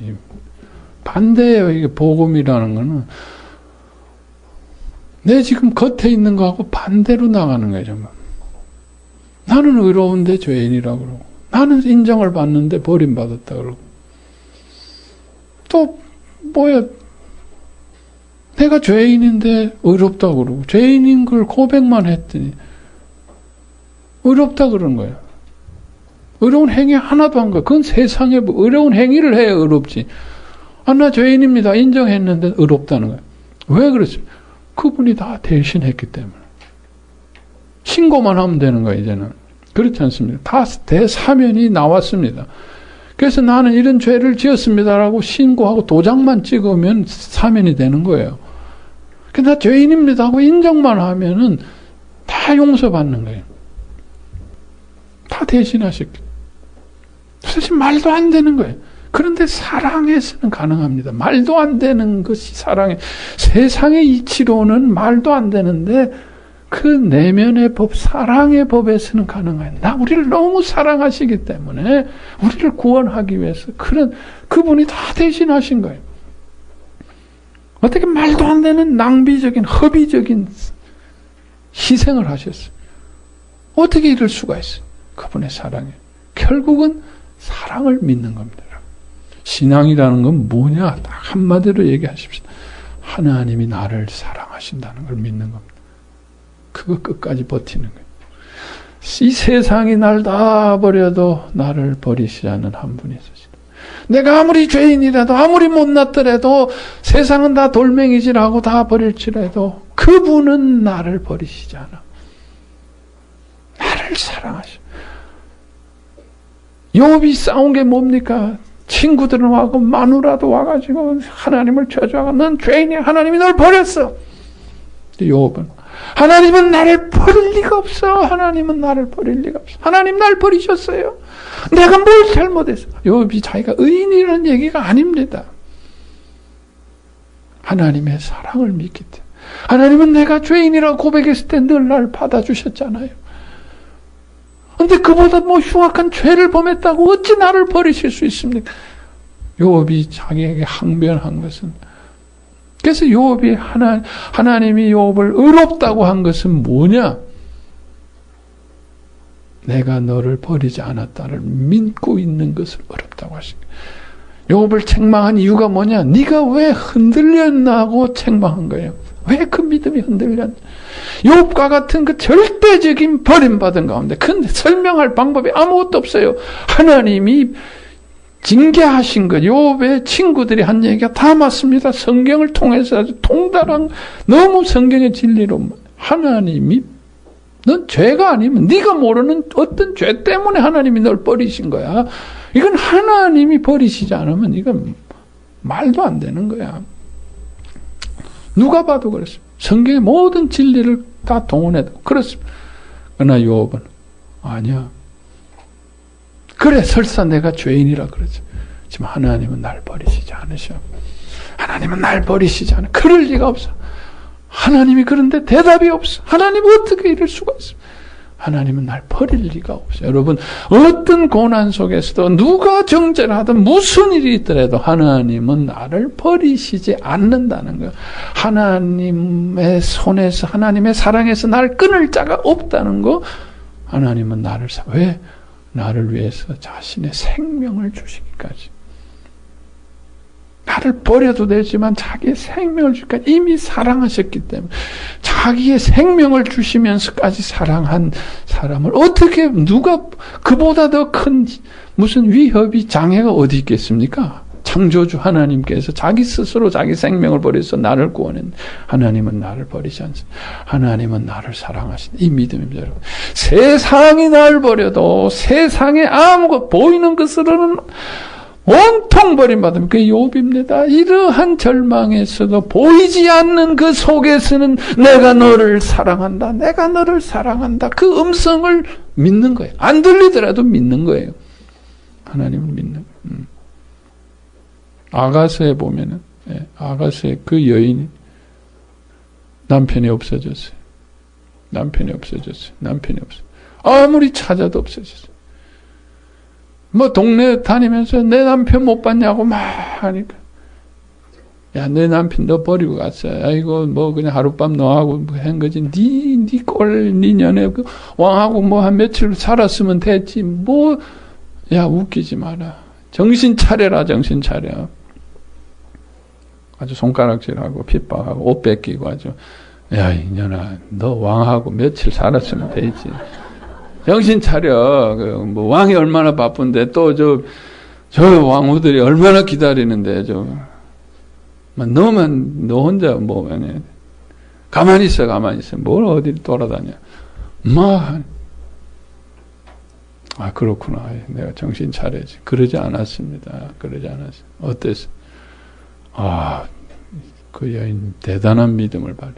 반대예요. 이게 복음이라는 거는. 내 지금 겉에 있는 거하고 반대로 나가는 거예요, 정말. 나는 의로운데 죄인이라고 그러고, 나는 인정을 받는데 버림받았다 그러고, 또, 뭐야, 내가 죄인인데 의롭다고 그러고, 죄인인 걸 고백만 했더니, 의롭다 그러는 거예요. 의로운 행위 하나도 안 가. 그건 세상에 의로운 행위를 해야 의롭지. 나 죄인입니다. 인정했는데 의롭다는 거예요. 왜 그렇습니까? 그분이 다 대신했기 때문에. 신고만 하면 되는 거예요, 이제는. 그렇지 않습니까? 다 대사면이 나왔습니다. 그래서 나는 이런 죄를 지었습니다라고 신고하고 도장만 찍으면 사면이 되는 거예요. 나 죄인입니다 하고 인정만 하면은 다 용서받는 거예요. 다 대신하셨기. 사실 말도 안 되는 거예요. 그런데 사랑에서는 가능합니다. 말도 안 되는 것이 사랑에. 세상의 이치로는 말도 안 되는데 그 내면의 법, 사랑의 법에서는 가능해요. 우리를 너무 사랑하시기 때문에 우리를 구원하기 위해서 그분이 다 대신하신 거예요. 어떻게 말도 안 되는 낭비적인 허비적인 희생을 하셨어요. 어떻게 이럴 수가 있어요? 그분의 사랑에. 결국은 사랑을 믿는 겁니다. 신앙이라는 건 뭐냐? 딱 한마디로 얘기하십시다. 하나님이 나를 사랑하신다는 걸 믿는 겁니다. 그거 끝까지 버티는 거예요. 이 세상이 날 다 버려도 나를 버리시지 않는 한 분이 있으시다. 내가 아무리 죄인이라도 아무리 못났더라도 세상은 다 돌멩이질하고 다 버릴지라도 그분은 나를 버리시지 않아. 나를 사랑하셔. 욥이 싸운 게 뭡니까? 친구들은 와고 마누라도 와가지고 하나님을 저주하고 넌 죄인이야. 하나님이 널 버렸어. 욥은 하나님은 나를 버릴 리가 없어. 하나님은 나를 버릴 리가 없어. 하나님 날 버리셨어요. 내가 뭘 잘못했어. 욥이 자기가 의인이라는 얘기가 아닙니다. 하나님의 사랑을 믿기 때문에. 하나님은 내가 죄인이라고 고백했을 때 늘 날 받아주셨잖아요. 근데 그보다 흉악한 죄를 범했다고 어찌 나를 버리실 수 있습니까? 욥이 자기에게 항변한 것은, 그래서 욥이 하나님이 욥을 의롭다고 한 것은 뭐냐? 내가 너를 버리지 않았다를 믿고 있는 것을 어렵다고 하십니다. 욥을 책망한 이유가 뭐냐? 네가 왜 흔들렸나고 책망한 거예요. 왜 그 믿음이 흔들렸나? 욥과 같은 그 절대적인 버림받은 가운데 근데 설명할 방법이 아무것도 없어요. 하나님이 징계하신 것, 욥의 친구들이 한 얘기가 다 맞습니다. 성경을 통해서 아주 통달한 너무 성경의 진리로 하나님이 넌 죄가 아니면 네가 모르는 어떤 죄 때문에 하나님이 널 버리신 거야. 이건 하나님이 버리시지 않으면 이건 말도 안 되는 거야. 누가 봐도 그렇습니다. 성경의 모든 진리를 다 동원해도 그렇습니다. 그러나 욥은 아니야. 그래 설사 내가 죄인이라 그러지. 지금 하나님은 날 버리시지 않으셔. 하나님은 날 버리시지 않아. 그럴 리가 없어. 하나님이 그런데 대답이 없어. 하나님은 어떻게 이럴 수가 있어. 하나님은 날 버릴 리가 없어요. 여러분 어떤 고난 속에서도 누가 정죄를 하든 무슨 일이 있더라도 하나님은 나를 버리시지 않는다는 거예요. 하나님의 손에서 하나님의 사랑에서 나를 끊을 자가 없다는 거. 하나님은 나를 왜? 나를 위해서 자신의 생명을 주시기까지. 나를 버려도 되지만 자기의 생명을 주기까지 이미 사랑하셨기 때문에 자기의 생명을 주시면서까지 사랑한 사람을 어떻게 누가 그보다 더 큰 무슨 위협이 장애가 어디 있겠습니까? 창조주 하나님께서 자기 스스로 자기 생명을 버려서 나를 구원했는데 하나님은 나를 버리지 않습니다. 하나님은 나를 사랑하신다. 이 믿음입니다. 여러분. 세상이 나를 버려도 세상에 아무것도 보이는 것으로는 온통 버림받으면 그게 욥입니다. 이러한 절망에서도 보이지 않는 그 속에서는 내가 너를 사랑한다. 내가 너를 사랑한다. 그 음성을 믿는 거예요. 안 들리더라도 믿는 거예요. 하나님을 믿는 거예요. 아가서에 보면은 아가서에 그 여인이 남편이 없어졌어요. 남편이 없어졌어요. 남편이 없어요. 아무리 찾아도 없어졌어요. 뭐 동네 다니면서 내 남편 못 봤냐고 막 하니까 야 내 남편 너 버리고 갔어. 아이고 뭐 그냥 하룻밤 너하고 뭐 한 거지. 네 꼴 네 년에 그 왕하고 뭐 한 며칠 살았으면 됐지. 뭐 야 웃기지 마라. 정신 차려라 정신 차려. 아주 손가락질하고 핍박하고 옷 뺏기고 아주 야 이년아 너 왕하고 며칠 살았으면 되지. 정신 차려. 뭐 왕이 얼마나 바쁜데 또 저 왕후들이 얼마나 기다리는데 너만 너 혼자 뭐 가만히 있어. 뭘 어디를 돌아다녀. 아 그렇구나. 내가 정신 차려야지. 그러지 않았습니다. 그러지 않았어요. 어땠어? 아 그 여인 대단한 믿음을 발휘.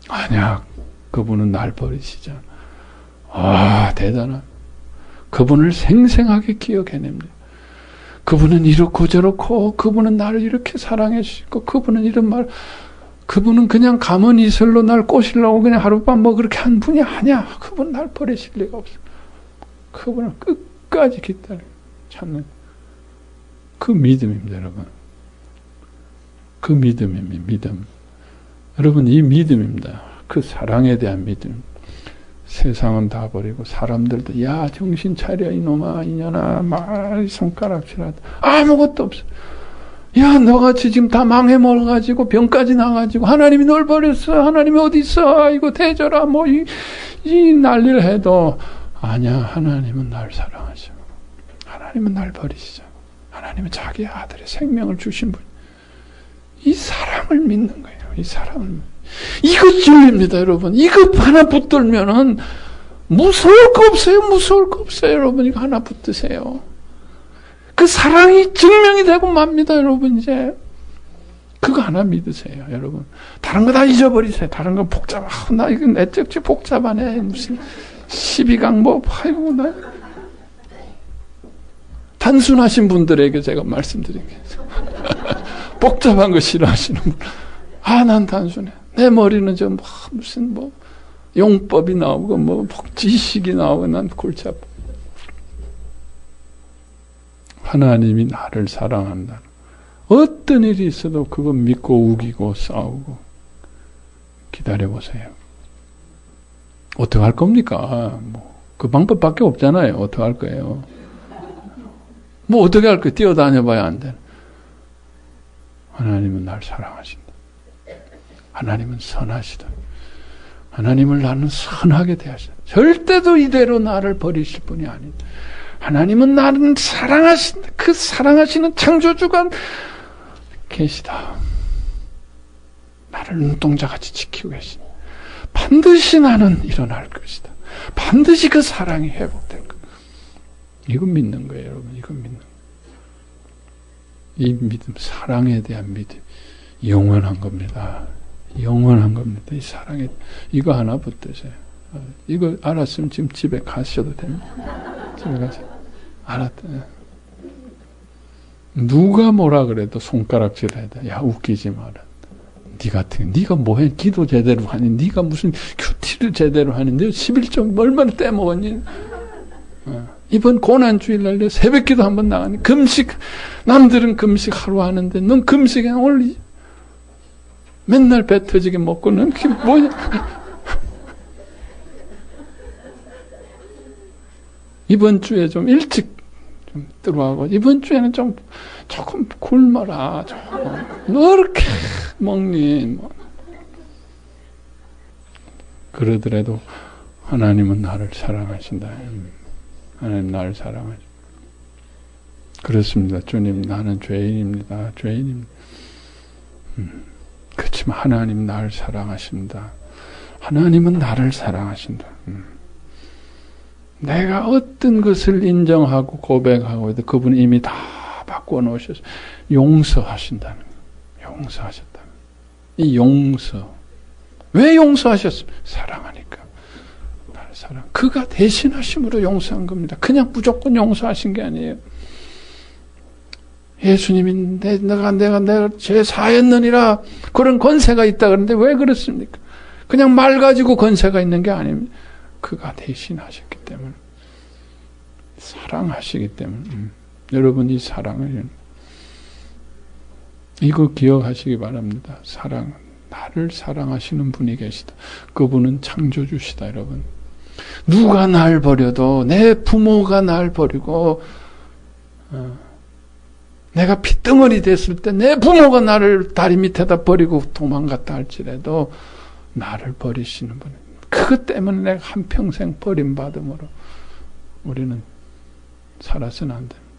아니야. 그분은 날 버리시잖아. 아, 대단한. 그분을 생생하게 기억해냅니다. 그분은 이렇고 저렇고, 그분은 나를 이렇게 사랑해 주시고, 그분은 이런 말, 그분은 그냥 가만히 있을로 날 꼬시려고 그냥 하룻밤 뭐 그렇게 한 분이 아니야. 그분 날 버리실 리가 없어. 그분을 끝까지 기다려 찾는 그 믿음입니다, 여러분. 그 믿음입니다, 믿음. 여러분, 이 믿음입니다. 그 사랑에 대한 믿음. 세상은 다 버리고 사람들도 야 정신 차려 이놈아 이년아 말 손가락질하다 아무것도 없어. 야 너같이 지금 다 망해먹어가지고 병까지 나가지고 하나님이 널 버렸어. 하나님이 어디 있어. 이거 대저라 뭐 이 난리를 해도 아니야. 하나님은 날 사랑하셔. 하나님은 날 버리시죠. 하나님은 자기 아들의 생명을 주신 분. 이 사랑을 믿는 거예요. 이 사랑을. 이거 진리입니다, 여러분. 이거 하나 붙들면은 무서울 거 없어요. 무서울 거 없어요, 여러분. 이거 하나 붙드세요. 그 사랑이 증명이 되고 맙니다, 여러분. 이제 그거 하나 믿으세요, 여러분. 다른 거 다 잊어버리세요. 다른 건 복잡. 나 이거 내적지 복잡하네. 무슨 12강 뭐 아이고 나 단순하신 분들에게 제가 말씀드리겠습니다. 복잡한 거 싫어하시는 분. 아, 난 단순해. 내 머리는 좀 무슨 뭐 용법이 나오고 뭐 지식이 나오고 난 골치 아파. 하나님이 나를 사랑한다. 어떤 일이 있어도 그거 믿고 우기고 싸우고 기다려보세요. 어떻게 할 겁니까? 뭐 그 방법밖에 없잖아요. 어떻게 할 거예요? 뭐 어떻게 할 거예요? 뛰어다녀봐야 안 돼. 하나님은 날 사랑하신다. 하나님은 선하시다. 하나님을 나는 선하게 대하신다. 절대도 이대로 나를 버리실 분이 아니다. 하나님은 나를 사랑하신다. 그 사랑하시는 창조주가 계시다. 나를 눈동자같이 지키고 계신다. 반드시 나는 일어날 것이다. 반드시 그 사랑이 회복될 것. 이건 믿는 거예요, 여러분. 이건 믿는 거예요. 이 믿음, 사랑에 대한 믿음, 영원한 겁니다. 영원한 겁니다. 이 사랑에, 이거 하나 붙드세요. 이거 알았으면 지금 집에 가셔도 됩니다. 집에 가서. 알았다. 누가 뭐라 그래도 손가락질 해야 돼. 야, 웃기지 마라. 네가 뭐해? 기도 제대로 하니? 네가 무슨 큐티를 제대로 하니? 너 11점 얼마나 떼먹었니? 이번 고난주일날 내 새벽기도 한번 나가니 금식, 남들은 금식 하루 하는데 넌 금식에 오늘 맨날 배 터지게 먹고 넌 그게 뭐야? 이번 주에 좀 일찍 좀 들어가고 이번 주에는 좀 조금 굶어라. 조금. 너 이렇게 먹니? 뭐. 그러더라도 하나님은 나를 사랑하신다. 하나님 나를 사랑하신다. 그렇습니다. 주님, 나는 죄인입니다. 죄인입니다. 그렇지만 하나님 나를 사랑하신다. 하나님은 나를 사랑하신다. 내가 어떤 것을 인정하고 고백하고 해도 그분이 이미 다 바꿔놓으셔서 용서하신다는 거예요. 용서하셨다. 이 용서. 왜 용서하셨습니까? 사랑하니까. 나를 사랑. 그가 대신하심으로 용서한 겁니다. 그냥 무조건 용서하신 게 아니에요. 예수님이 내가 죄 사했느니라 그런 권세가 있다 그러는데 왜 그렇습니까? 그냥 말 가지고 권세가 있는 게 아닙니다. 그가 대신하셨기 때문에 사랑하시기 때문에 여러분 이 사랑을 이거 기억하시기 바랍니다. 사랑 나를 사랑하시는 분이 계시다. 그분은 창조주시다. 여러분 누가 날 버려도 내 부모가 날 버리고 내가 핏덩어리 됐을 때 내 부모가 나를 다리 밑에다 버리고 도망갔다 할지라도 나를 버리시는 분. 그것 때문에 내가 한평생 버림받음으로 우리는 살아서는 안 됩니다.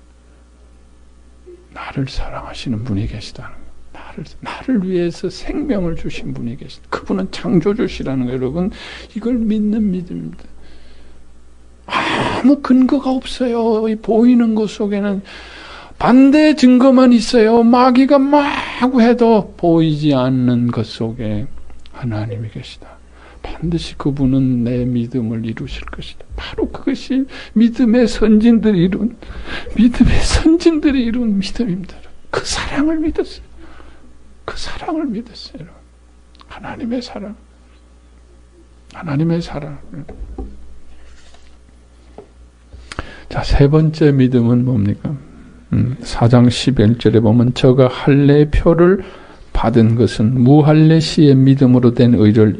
나를 사랑하시는 분이 계시다는 거예요. 나를 위해서 생명을 주신 분이 계시다. 그분은 창조주시라는 거예요. 여러분 이걸 믿는 믿음입니다. 아무 근거가 없어요. 이 보이는 것 속에는 반대 증거만 있어요. 마귀가 마구 해도 보이지 않는 것 속에 하나님이 계시다. 반드시 그분은 내 믿음을 이루실 것이다. 바로 그것이 믿음의 선진들이 이룬 믿음입니다. 그 사랑을 믿었어요. 그 사랑을 믿었어요. 하나님의 사랑. 하나님의 사랑. 자, 세 번째 믿음은 뭡니까? 4장 11절에 보면 저가 할례의 표를 받은 것은 무할례시의 믿음으로 된 의를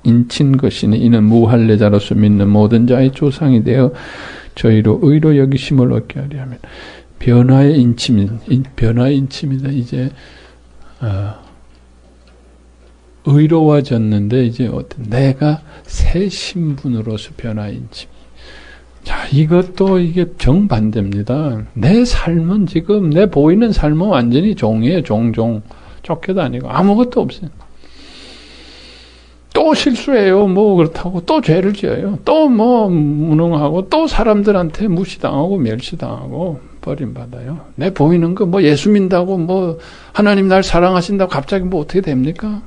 인친 것이니 이는 무할례자로서 믿는 모든 자의 조상이 되어 저희로 의로 여기심을 얻게 하려 하면 변화의 인침이다. 이제 의로워졌는데 이제 내가 새 신분으로서 변화의 인침. 자, 이것도 이게 정반대입니다. 내 삶은 지금 내 보이는 삶은 완전히 종이에요. 종. 쫓겨다니고 아무것도 없어요. 또 실수해요. 뭐 그렇다고 또 죄를 지어요. 또 뭐 무능하고 또 사람들한테 무시당하고 멸시당하고 버림받아요. 내 보이는 거 뭐 예수 믿는다고 뭐 하나님 날 사랑하신다고 갑자기 뭐 어떻게 됩니까?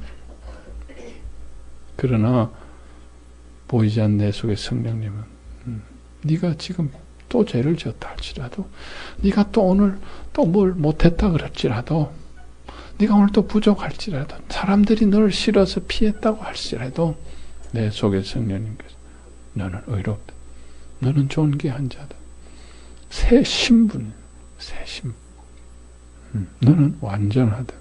그러나 보이지 않는 내 속의 성령님은 네가 지금 또 죄를 지었다 할지라도 네가 또 오늘 또 뭘 못했다 그럴지라도 네가 오늘 또 부족할지라도 사람들이 너를 싫어서 피했다고 할지라도 내 속의 성령님께서 너는 의롭다. 너는 존귀한 자다. 새 신분. 너는 완전하다.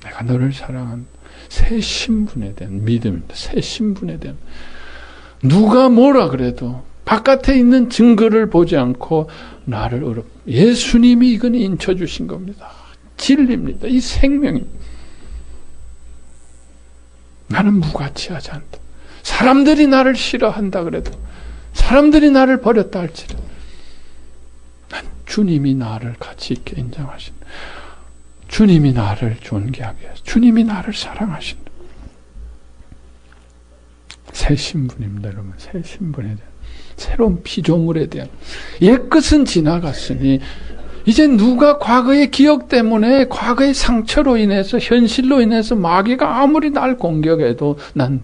내가 너를 사랑한다. 새 신분에 대한 믿음입니다. 새 신분에 대한 누가 뭐라 그래도 바깥에 있는 증거를 보지 않고 나를 예수님이 이건 인쳐주신 겁니다. 진리입니다. 이 생명입니다. 나는 무가치하지 않다. 사람들이 나를 싫어한다 그래도, 사람들이 나를 버렸다 할지라도 난 주님이 나를 가치 있게 인정하신다. 주님이 나를 존귀하게 하신다. 주님이 나를 사랑하신다. 새 신분입니다, 여러분. 새 신분에 대한, 새로운 피조물에 대한. 옛것은 지나갔으니 이제 누가 과거의 기억 때문에, 과거의 상처로 인해서, 현실로 인해서 마귀가 아무리 날 공격해도 난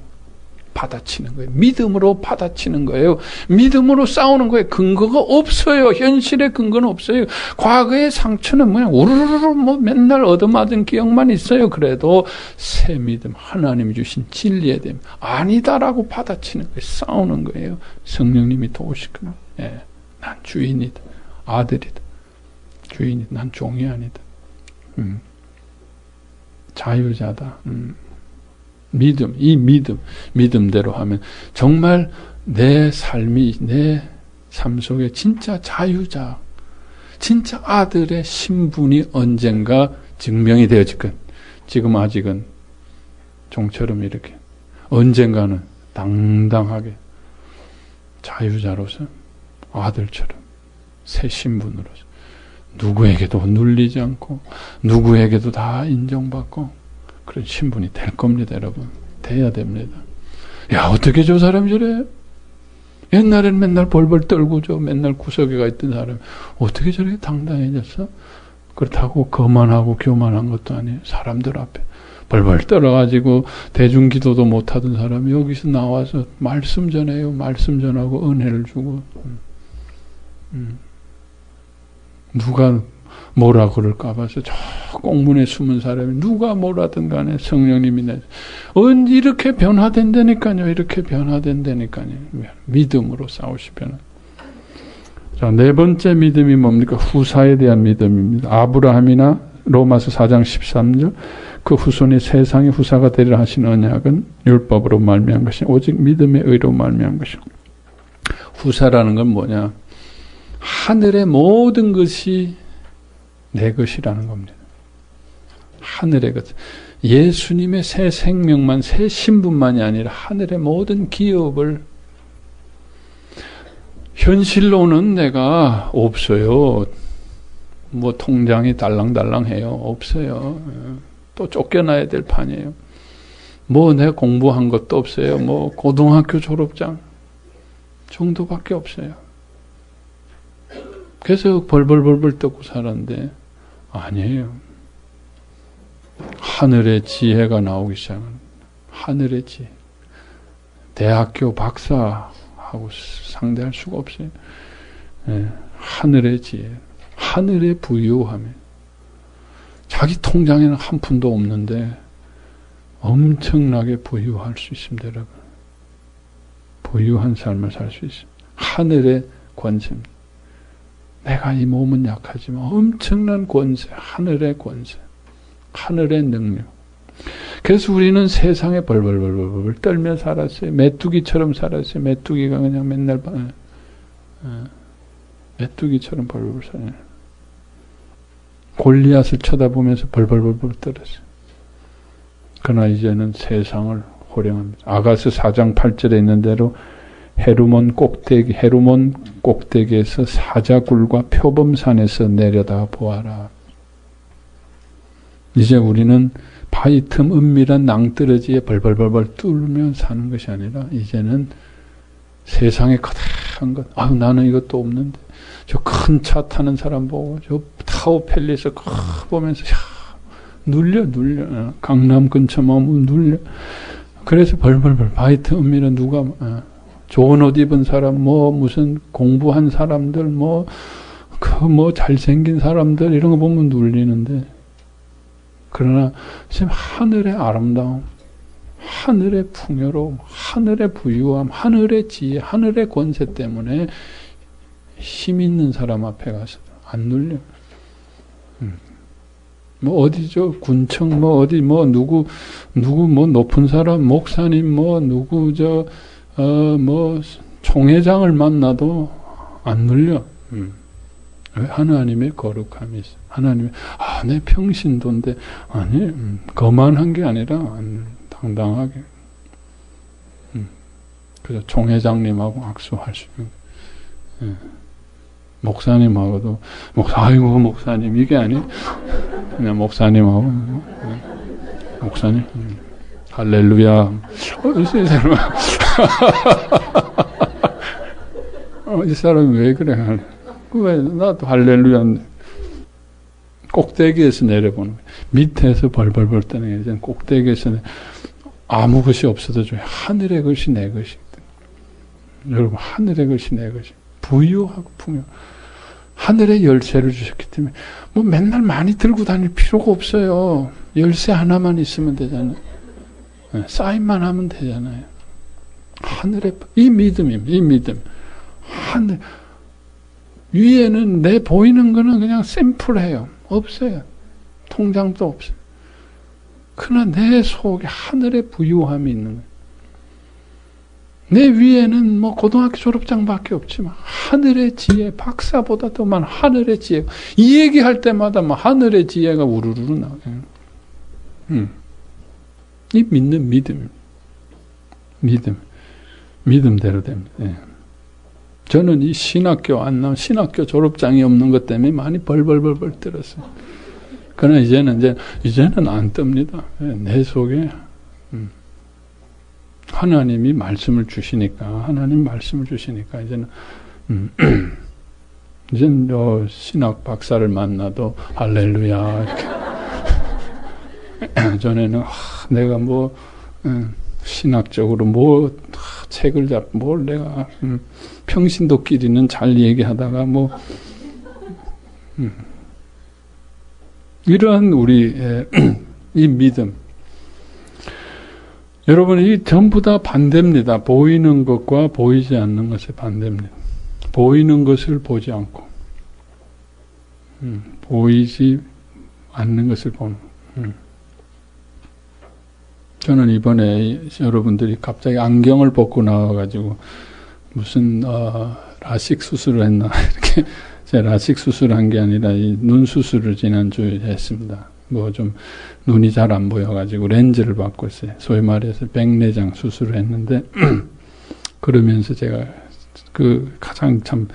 받아치는 거예요. 믿음으로 받아치는 거예요. 믿음으로 싸우는 거예요. 근거가 없어요. 현실의 근거는 없어요. 과거의 상처는 뭐야? 우르르르 맨날 얻어맞은 기억만 있어요. 그래도 새 믿음, 하나님이 주신 진리에 대한 아니다라고 받아치는 거예요. 싸우는 거예요. 성령님이 도우실 겁니다. 예, 난 주인이다. 아들이다. 주인이다. 난 종이 아니다. 자유자다. 믿음, 이 믿음대로 하면 정말 내 삶이, 내 삶 속에 진짜 자유자, 진짜 아들의 신분이 언젠가 증명이 되어질 것. 지금 아직은 종처럼 이렇게, 언젠가는 당당하게 자유자로서, 아들처럼 새 신분으로서 누구에게도 눌리지 않고 누구에게도 다 인정받고 그런 신분이 될 겁니다, 여러분. 돼야 됩니다. 야, 어떻게 저 사람이 저래? 옛날에는 맨날 벌벌 떨고 맨날 구석에 가 있던 사람이 어떻게 저렇게 당당해졌어? 그렇다고 거만하고 교만한 것도 아니에요. 사람들 앞에 벌벌 떨어가지고 대중기도도 못하던 사람이 여기서 나와서 말씀 전해요. 말씀 전하고 은혜를 주고. 누가 뭐라 그럴까 봐서 저 꽁문에 숨은 사람이 누가 뭐라든 간에 성령님이 이렇게 변화된다니까요. 이렇게 변화된다니까요. 믿음으로 싸우시 변화. 자, 네 번째 믿음이 뭡니까? 후사에 대한 믿음입니다. 아브라함이나 로마서 4장 13절 그 후손이 세상의 후사가 되리라 하신 언약은 율법으로 말미암은 것이 오직 믿음의 의로 말미암은 것이고, 후사라는 건 뭐냐? 하늘의 모든 것이 내 것이라는 겁니다. 하늘의 것. 예수님의 새 생명만, 새 신분만이 아니라 하늘의 모든 기업을, 현실로는 내가 없어요. 뭐 통장이 달랑달랑해요. 없어요. 또 쫓겨나야 될 판이에요. 뭐 내가 공부한 것도 없어요. 뭐 고등학교 졸업장 정도밖에 없어요. 그래서 벌벌벌벌 떠고 살았는데 아니에요. 하늘의 지혜가 나오기 시작합니다. 하늘의 지혜. 대학교 박사하고 상대할 수가 없어요. 네, 하늘의 지혜. 하늘의 부유함에. 자기 통장에는 한 푼도 없는데 엄청나게 부유할 수 있습니다, 여러분. 부유한 삶을 살 수 있습니다. 하늘의 권세입니다. 내가 이 몸은 약하지만 엄청난 권세, 하늘의 권세, 하늘의 능력. 그래서 우리는 세상에 벌벌벌벌 떨며 살았어요. 메뚜기처럼 살았어요. 메뚜기가 그냥 맨날 메뚜기처럼 벌벌벌 살아요. 골리앗을 쳐다보면서 벌벌벌벌 떨었어요. 그러나 이제는 세상을 호령합니다. 아가서 4장 8절에 있는 대로 헤르몬 꼭대기에서 사자굴과 표범산에서 내려다 보아라. 이제 우리는 바위 틈 은밀한 낭떠러지에 벌벌벌벌 뚫으며 사는 것이 아니라 이제는 세상에 거대한 것, 나는 이것도 없는데 저 큰 차 타는 사람 보고 저 타워 팰리스 보면서 눌려 강남 근처만 오면 눌려. 그래서 벌벌벌 바위 틈 은밀한 누가 좋은 옷 입은 사람, 무슨 공부한 사람들, 잘생긴 사람들, 이런 거 보면 눌리는데, 그러나, 지금 하늘의 아름다움, 하늘의 풍요로움, 하늘의 부유함, 하늘의 지혜, 하늘의 권세 때문에 힘 있는 사람 앞에 가서 안 눌려. 어디죠? 군청, 누구, 높은 사람, 목사님, 총회장을 만나도 안 눌려. 왜? 하나님의 거룩함이 있어. 하나님의, 내 평신도인데, 아니, 거만한 게 아니라, 당당하게. 그래서 총회장님하고 악수할 수 있는. 예. 목사님하고도, 아이고, 목사님, 이게 아니, 그냥 목사님하고, 목사님, 할렐루야. 이 사람이 왜 그래? 왜, 나도 할렐루야인데. 꼭대기에서 내려보는 거예요. 밑에서 벌벌벌 떠는 게 이제 꼭대기에서 아무 것이 없어도 좋아요. 하늘의 것이 내 것이거든. 여러분, 하늘의 것이 내 것이. 부유하고 풍요. 하늘의 열쇠를 주셨기 때문에 뭐 맨날 많이 들고 다닐 필요가 없어요. 열쇠 하나만 있으면 되잖아요. 사인만 하면 되잖아요. 하늘의 이 믿음입니다. 이 믿음. 하늘 위에는 내 보이는 거는 그냥 샘플해요. 없어요. 통장도 없어요. 그러나 내 속에 하늘의 부유함이 있는 거예요. 내 위에는 뭐 고등학교 졸업장밖에 없지만 하늘의 지혜, 박사보다 더 많은 하늘의 지혜. 이 얘기할 때마다 뭐 하늘의 지혜가 우르르 나와요. 이 믿는 믿음입니다. 믿음대로 됩니다. 예. 저는 이 신학교 안 나온 신학교 졸업장이 없는 것 때문에 많이 벌벌벌벌 떨었어요. 그러나 이제는 안 뜹니다. 내 속에 하나님이 말씀을 주시니까 이제는 신학 박사를 만나도 할렐루야 이렇게. 전에는 내가 뭐 신학적으로 뭐 책을 잡고 뭘 내가 평신도끼리는 잘 얘기하다가 뭐 이러한 우리의 이 믿음, 여러분 이 전부 다 반대입니다. 보이는 것과 보이지 않는 것의 반대입니다. 보이는 것을 보지 않고 보이지 않는 것을 보는. 저는 이번에 여러분들이 갑자기 안경을 벗고 나와가지고 무슨 라식 수술을 했나 이렇게 제가 라식 수술한 게 아니라 이 눈 수술을 지난주에 했습니다. 뭐 좀 눈이 잘 안 보여가지고 렌즈를 받고 있어요. 소위 말해서 백내장 수술을 했는데 그러면서 제가 그 가장 참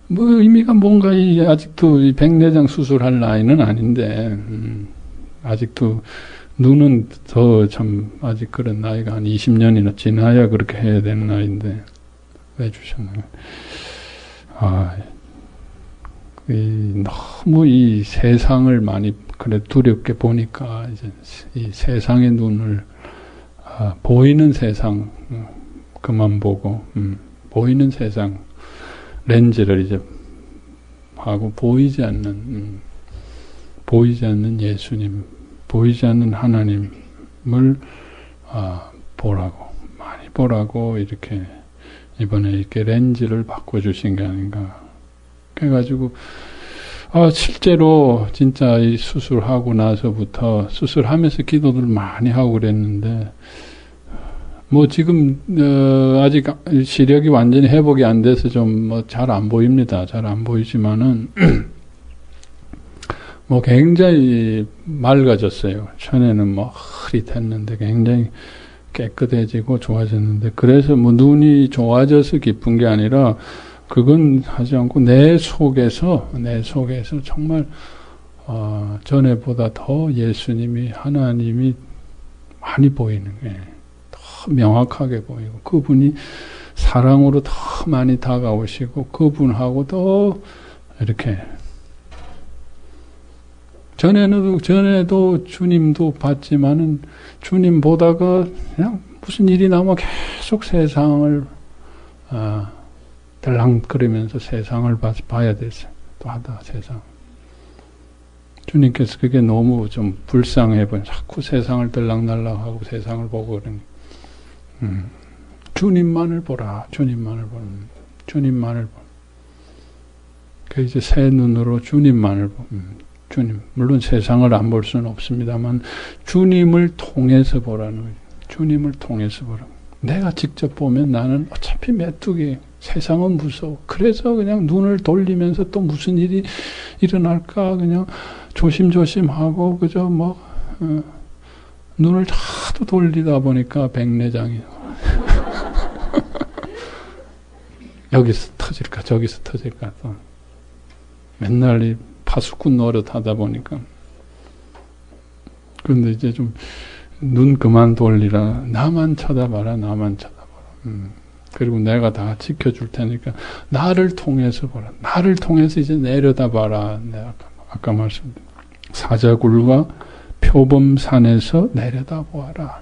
뭐 의미가 뭔가 아직도 이 백내장 수술할 나이는 아닌데 아직도 눈은 더 참 아직 그런 나이가 한 20년이나 지나야 그렇게 해야 되는 나이인데 왜 주셨나요? 너무 이 세상을 많이 그래 두렵게 보니까 이제 이 세상의 눈을 보이는 세상 그만 보고 보이는 세상 렌즈를 이제 하고 보이지 않는 예수님, 보이지 않는 하나님을 많이 보라고 이렇게 이번에 이렇게 렌즈를 바꿔주신 게 아닌가. 그래가지고 실제로 진짜 이 수술하고 나서부터 수술하면서 기도를 많이 하고 그랬는데 뭐 지금 아직 시력이 완전히 회복이 안 돼서 좀 뭐 잘 안 보입니다. 잘 안 보이지만은 뭐 굉장히 맑아졌어요. 전에는 뭐 흐릿했는데 굉장히 깨끗해지고 좋아졌는데 그래서 뭐 눈이 좋아져서 기쁜 게 아니라 그건 하지 않고 내 속에서 정말 전에보다 더 예수님이 하나님이 많이 보이는 게 더 명확하게 보이고 그분이 사랑으로 더 많이 다가오시고 그분하고 더 이렇게 전에도 주님도 봤지만은 주님 보다가 그냥 무슨 일이 나면 계속 세상을 들랑거리면서 세상을 봐야 되죠. 또 하다 세상. 주님께서 그게 너무 좀 불쌍해 보여. 자꾸 세상을 들락날락하고 세상을 보고 그런. 주님만을 보라. 주님만을 보라. 주님만을 보라. 그 이제 새 눈으로 주님만을 보. 주님. 물론 세상을 안 볼 수는 없습니다만 주님을 통해서 보라는 거예요. 주님을 통해서 보라. 내가 직접 보면 나는 어차피 메뚜기 세상은 무서워. 그래서 그냥 눈을 돌리면서 또 무슨 일이 일어날까 그냥 조심조심하고 그저 눈을 자도 돌리다 보니까 백내장이 여기서 터질까 저기서 터질까 또 맨날 이 파수꾼 노릇 하다 보니까 그런데 이제 좀 눈 그만 돌리라. 나만 쳐다봐라. 나만 쳐다봐라. 그리고 내가 다 지켜줄 테니까 나를 통해서 보라. 나를 통해서 이제 내려다봐라. 내가 아까 말씀드린 사자굴과 표범산에서 내려다보아라.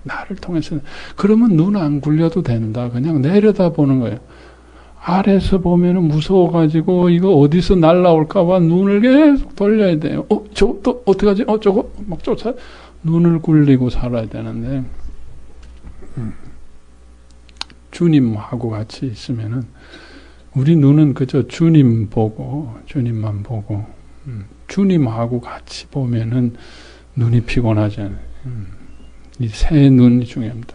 나를 통해서. 그러면 눈 안 굴려도 된다. 그냥 내려다보는 거예요. 아래에서 보면은 무서워가지고 이거 어디서 날라올까봐 눈을 계속 돌려야 돼요. 저거 또 어떡하지? 저거 막 쫓아. 눈을 굴리고 살아야 되는데 주님하고 같이 있으면은 우리 눈은 그저 주님 보고 주님만 보고 주님하고 같이 보면은 눈이 피곤하지 않아요. 이 새 눈이 중요합니다.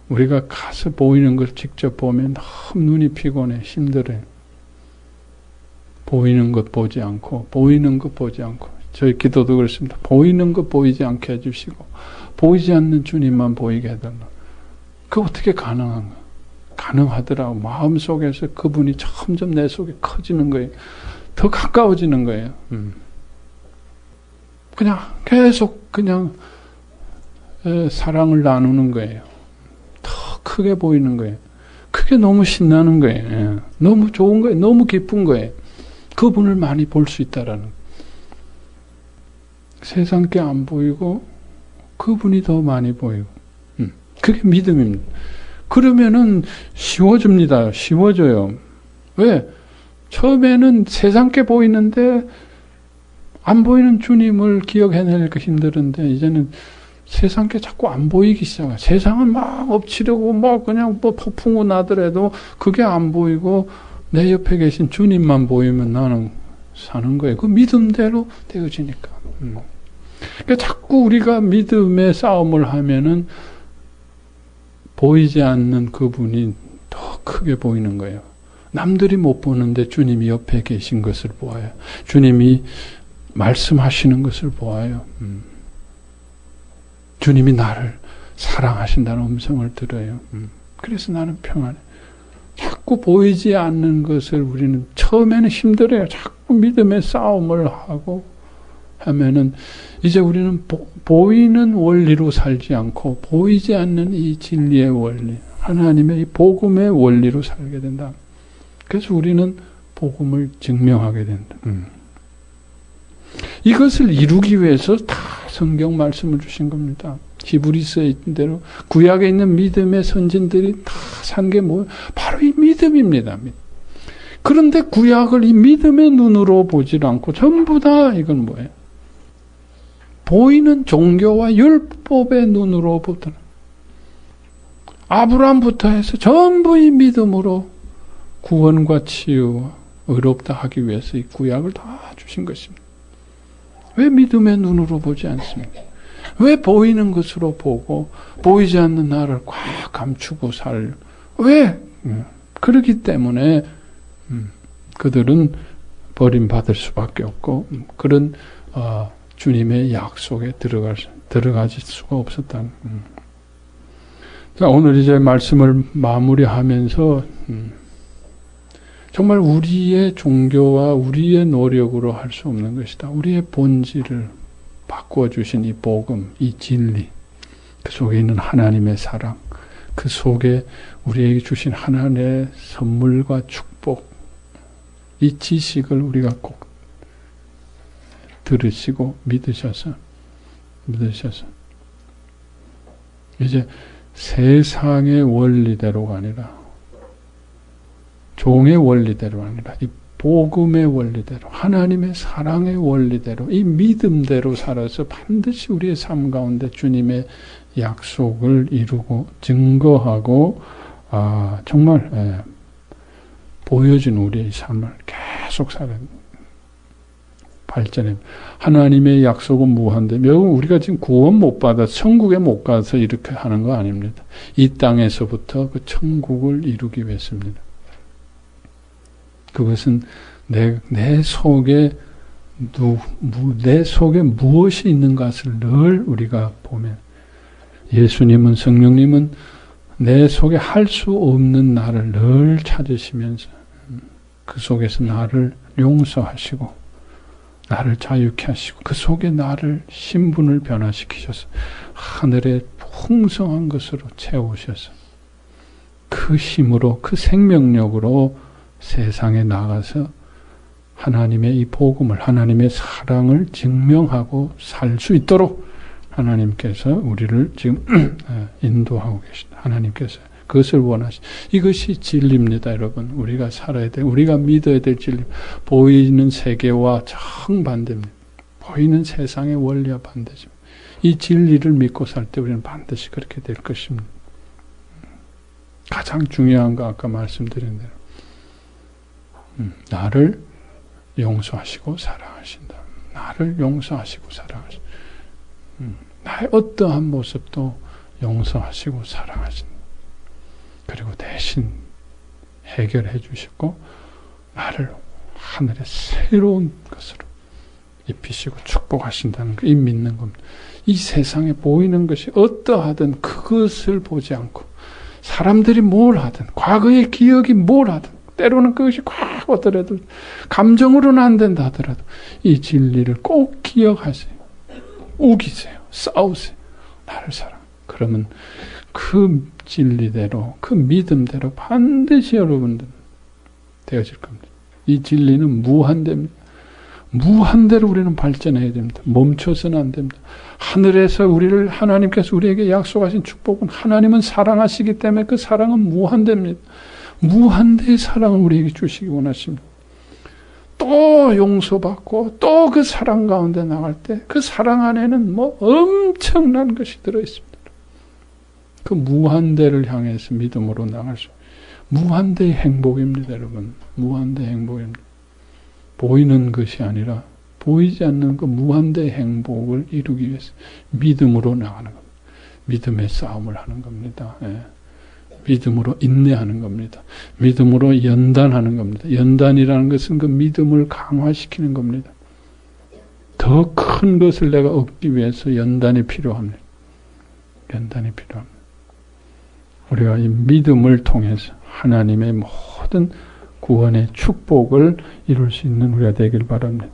우리가 가서 보이는 걸 직접 보면 너무 눈이 피곤해 힘들어요. 보이는 것 보지 않고 저희 기도도 그렇습니다. 보이는 것 보이지 않게 해주시고 보이지 않는 주님만 보이게 해달라. 그게 어떻게 가능한가? 가능하더라고. 마음속에서 그분이 점점 내 속에 커지는 거예요. 더 가까워지는 거예요. 그냥 계속 그냥 사랑을 나누는 거예요. 더 크게 보이는 거예요. 그게 너무 신나는 거예요. 너무 좋은 거예요. 너무 기쁜 거예요. 그분을 많이 볼 수 있다라는 거예요. 세상께 안 보이고 그분이 더 많이 보이고 그게 믿음입니다. 그러면은 쉬워집니다. 쉬워져요. 왜? 처음에는 세상께 보이는데 안 보이는 주님을 기억해내니까 힘들은데 이제는 세상께 자꾸 안 보이기 시작해요. 세상은 막 엎치려고 막 그냥 폭풍우 나더라도 그게 안 보이고 내 옆에 계신 주님만 보이면 나는 사는 거예요. 그 믿음대로 되어지니까. 그러니까 자꾸 우리가 믿음의 싸움을 하면은 보이지 않는 그분이 더 크게 보이는 거예요. 남들이 못 보는데 주님이 옆에 계신 것을 보아요. 주님이 말씀하시는 것을 보아요. 주님이 나를 사랑하신다는 음성을 들어요. 그래서 나는 평안해. 자꾸 보이지 않는 것을 우리는 처음에는 힘들어요. 자꾸 믿음의 싸움을 하고 하면은 이제 우리는 보이는 원리로 살지 않고 보이지 않는 이 진리의 원리, 하나님의 이 복음의 원리로 살게 된다. 그래서 우리는 복음을 증명하게 된다. 이것을 이루기 위해서 다 성경 말씀을 주신 겁니다. 히브리서에 있는 대로 구약에 있는 믿음의 선진들이 다 산 게 뭐예요? 바로 이 믿음입니다. 그런데 구약을 이 믿음의 눈으로 보질 않고 전부 다 이건 뭐예요? 보이는 종교와 율법의 눈으로 보더라. 아브라함부터 해서 전부 이 믿음으로 구원과 치유와 의롭다 하기 위해서 이 구약을 다 주신 것입니다. 왜 믿음의 눈으로 보지 않습니까? 왜 보이는 것으로 보고 보이지 않는 나를 꽉 감추고 살려? 왜? 그렇기 때문에 그들은 버림받을 수밖에 없고 그런 주님의 약속에 들어가질 수가 없었다는. 자, 오늘 이제 말씀을 마무리하면서 정말 우리의 종교와 우리의 노력으로 할 수 없는 것이다. 우리의 본질을 바꾸어 주신 이 복음, 이 진리, 그 속에 있는 하나님의 사랑, 그 속에 우리에게 주신 하나님의 선물과 축복, 이 지식을 우리가 꼭 들으시고 믿으셔서 이제 세상의 원리대로가 아니라 종의 원리대로 아니라 이 복음의 원리대로 하나님의 사랑의 원리대로 이 믿음대로 살아서 반드시 우리의 삶 가운데 주님의 약속을 이루고 증거하고 정말 보여준 우리의 삶을 계속 살아야 됩니다. 발전해. 하나님의 약속은 무한대. 우리가 지금 구원 못 받아 천국에 못 가서 이렇게 하는 거 아닙니다. 이 땅에서부터 그 천국을 이루기 위해서입니다. 그것은 내 속에 무엇이 있는 것을 늘 우리가 보면, 예수님은, 성령님은 내 속에 할 수 없는 나를 늘 찾으시면서 그 속에서 나를 용서하시고 나를 자유케 하시고 그 속에 나를 신분을 변화시키셔서 하늘의 풍성한 것으로 채우셔서 그 힘으로, 그 생명력으로 세상에 나가서 하나님의 이 복음을, 하나님의 사랑을 증명하고 살 수 있도록 하나님께서 우리를 지금 인도하고 계신다. 하나님께서 그것을 이것이 진리입니다, 여러분. 우리가 살아야 돼, 우리가 믿어야 될 진리. 보이는 세계와 정반대입니다. 보이는 세상의 원리와 반대죠. 이 진리를 믿고 살 때 우리는 반드시 그렇게 될 것입니다. 가장 중요한 거 아까 말씀드린 대로 나를 용서하시고 사랑하신다. 나를 용서하시고 사랑하신다. 나의 어떠한 모습도 용서하시고 사랑하신다. 그리고 대신 해결해 주시고 나를 하늘의 새로운 것으로 입히시고 축복하신다는 거, 이 믿는 겁니다. 이 세상에 보이는 것이 어떠하든 그것을 보지 않고 사람들이 뭘 하든 과거의 기억이 뭘 하든 때로는 그것이 과거더라도 감정으로는 안 된다 하더라도 이 진리를 꼭 기억하세요. 우기세요. 싸우세요. 나를 사랑. 그러면 그 진리대로, 그 믿음대로 반드시 여러분들 되어질 겁니다. 이 진리는 무한대입니다. 무한대로 우리는 발전해야 됩니다. 멈춰서는 안 됩니다. 하늘에서 하나님께서 우리에게 약속하신 축복은, 하나님은 사랑하시기 때문에 그 사랑은 무한대입니다. 무한대의 사랑을 우리에게 주시기 원하십니다. 또 용서받고 또 그 사랑 가운데 나갈 때 그 사랑 안에는 엄청난 것이 들어있습니다. 그 무한대를 향해서 믿음으로 나갈 수, 무한대의 행복입니다, 여러분. 무한대의 행복입니다. 보이는 것이 아니라 보이지 않는 그 무한대의 행복을 이루기 위해서 믿음으로 나가는 겁니다. 믿음의 싸움을 하는 겁니다. 예. 믿음으로 인내하는 겁니다. 믿음으로 연단하는 겁니다. 연단이라는 것은 그 믿음을 강화시키는 겁니다. 더 큰 것을 내가 얻기 위해서 연단이 필요합니다. 연단이 필요합니다. 우리가 이 믿음을 통해서 하나님의 모든 구원의 축복을 이룰 수 있는 우리가 되길 바랍니다.